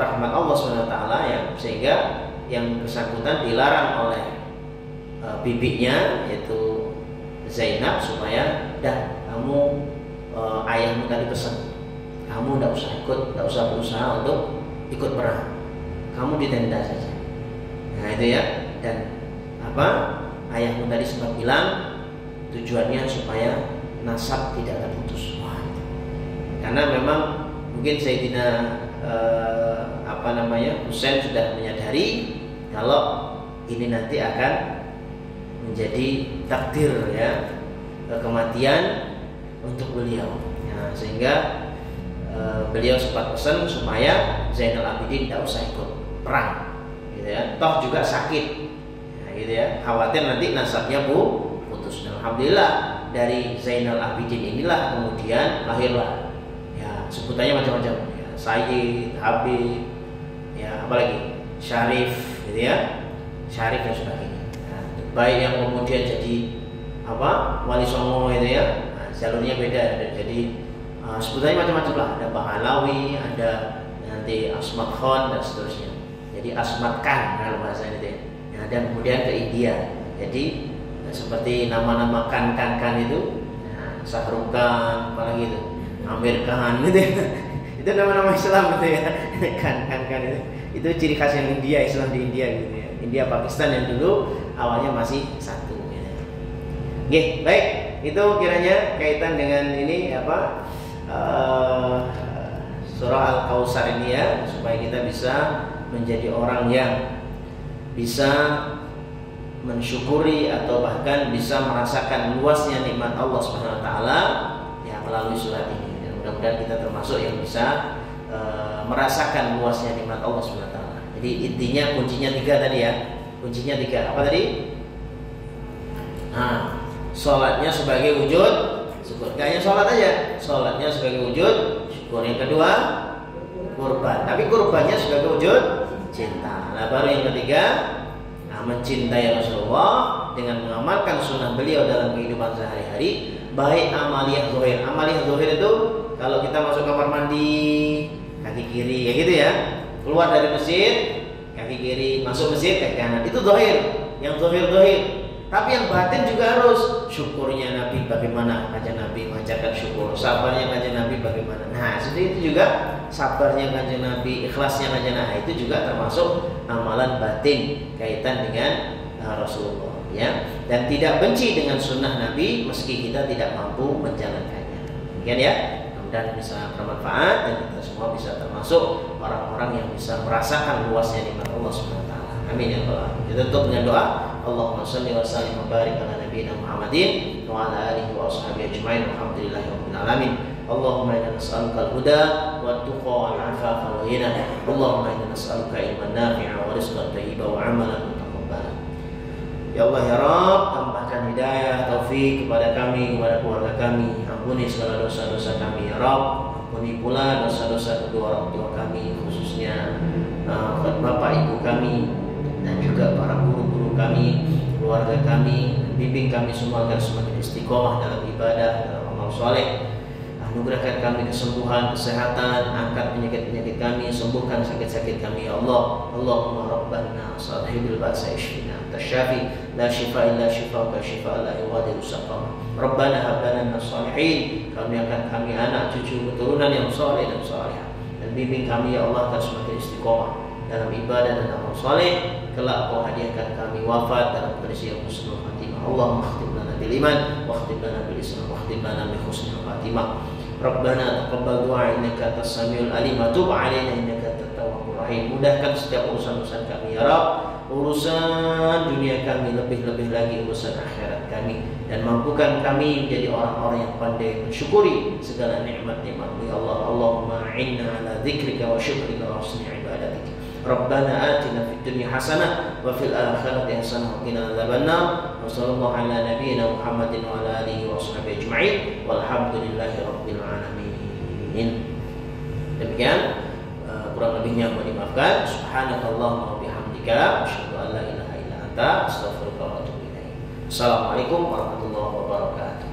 Speaker 1: rahmat Allah SWT ya, sehingga yang bersangkutan dilarang oleh bibinya yaitu Zainab supaya dah kamu ayahmu tadi pesan, kamu tidak usah berusaha untuk ikut perang, kamu di tenda saja. Nah itu ya, dan apa ayahmu tadi sempat bilang tujuannya supaya nasab tidak terputus. Wah, itu. Karena memang mungkin Sayyidina Husain sudah menyadari kalau ini nanti akan menjadi takdir ya, kematian untuk beliau. Ya, sehingga beliau sempat pesan supaya Zainal Abidin tidak usah ikut perang, gitu ya. Toh juga sakit, ya, gitu ya. Khawatir nanti nasabnya putus. Dan alhamdulillah dari Zainal Abidin inilah kemudian lahirlah, ya sebutannya macam-macam, ya, Sayyid, Habib, ya apalagi Syarif, gitu ya, Syarif dan sebagainya. Nah, baik yang kemudian jadi apa Wali Songo, gitu ya. Nah, jalurnya beda, jadi sebutannya macam-macam lah, ada Bahalawi, ada nanti Asmat Khan dan seterusnya. Jadi Asmat Khan kalau bahasa itu ya. Dan kemudian ke India. Jadi seperti nama-nama kan itu, nah, Sahrul Khan, apalagi itu Amir Khan gitu ya. Itu nama-nama Islam gitu ya. kan itu ciri khas yang India, Islam di India gitu ya. India Pakistan yang dulu awalnya masih satu gitu. Oke, baik, itu kiranya kaitan dengan ini apa surah Al-Kautsar ini ya, supaya kita bisa menjadi orang yang bisa mensyukuri atau bahkan bisa merasakan luasnya nikmat Allah Subhanahu wa taala ya melalui surat ini. Dan mudah-mudahan kita termasuk yang bisa merasakan luasnya nikmat Allah Subhanahu wa taala. Jadi intinya kuncinya 3 tadi ya. Kuncinya 3. Apa tadi? Salatnya sebagai wujud syukur. Gak hanya salat aja, salatnya sebagai wujud syukur. Yang kedua, kurban. Tapi kurbannya sebagai wujud cinta. Nah, baru yang ketiga, mencintai Rasulullah dengan mengamalkan sunnah beliau dalam kehidupan sehari-hari, baik amaliyah zahir. Amaliyah zahir itu kalau kita masuk kamar mandi, kaki kiri ya gitu ya. Keluar dari masjid, kaki kiri, masuk masjid kaki kanan. Itu zahir, yang zahir. Tapi yang batin juga harus. Syukurnya Nabi bagaimana, kanjeng Nabi mengajarkan syukur. Sabarnya kanjeng Nabi bagaimana. Nah, seperti itu juga sabarnya kanjeng Nabi, ikhlasnya kanjeng Nabi, itu juga termasuk amalan batin kaitan dengan Rasulullah ya. Dan tidak benci dengan sunnah Nabi meski kita tidak mampu menjalankannya. Demikian ya. Mudah-mudahan bisa bermanfaat dan kita semua bisa termasuk orang-orang yang bisa merasakan luasnya nikmat Allah Subhanahu wa taala. Amin ya rabbal alamin. Kita tutup dengan doa. Allahumma shalli wa sallim wa barik ala nabiyyina Muhammadin wa ala alihi wa ashabihi ajma'in. Alhamdulillahi rabbil alamin. Allahumma inna nas'aluka al-huda wa tuqa wal 'afafa wal ghina. Allahumma inna nas'aluka ilman nafi'a wa rizqan thayyiban wa 'amalan mutaqabbalan. Ya Allah ya Rabb, tambahkan hidayah, taufik kepada kami, kepada keluarga kami. Ampuni segala dosa-dosa kami ya Rabb. Ampuni pula dosa-dosa kedua orang tua kami, khususnya bapak ibu kami dan juga para guru-guru kami, keluarga kami. Bimbing kami semua agar semakin istiqomah dalam ibadah, dalam amal soleh. Anugerahkan kami kesembuhan, kesehatan, angkat penyakit-penyakit kami, sembuhkan sakit-sakit kami ya Allah. Allahumma rabbana sahibil ba'sa ishfina tasyafi la shifa illa shifauka shifa la yughadiru saqama. Rabbana hab lana minas salihin. Kami akan kami anak cucu keturunan yang saleh dan salihah. Dan bimbing kami ya Allah agar semakin istiqomah dalam ibadah dan amal saleh. Kelak Kau hadiahkan kami wafat dalam kondisi yang husnul khatimah. Allahumma khtim lana bil iman wa khtim lana bil islam wa khtim lana bi husnul khatimah. Rabbana taqabbal du'a innaka antas samiul alim wa tub 'alaina innaka antat tawwabur rahim. Mudahkan setiap urusan-urusan kami ya Rabb. Urusan dunia kami, lebih-lebih lagi urusan akhirat kami, dan mampukan kami menjadi orang-orang yang pandai mensyukuri segala nikmat-nikmat-Mu ya Allah. Allahumma a'inna ala dzikrika wa syukrika wa husni ibadatik. Rabbana atina fid dunya hasanah wa fil akhirati hasanah wa qina adzabannar. Wa sallallahu ala nabiyyina Muhammadin wa ala alihi wa sahbihi ajma'in. Walhamdulillahi rabbil alamin. Demikian kurang lebihnya mohon dimaafkan. Subhanakallahumma wa bihamdika asyhadu an la ilaha illa anta astaghfiruka wa atubu ilaik. Assalamualaikum warahmatullahi wabarakatuh.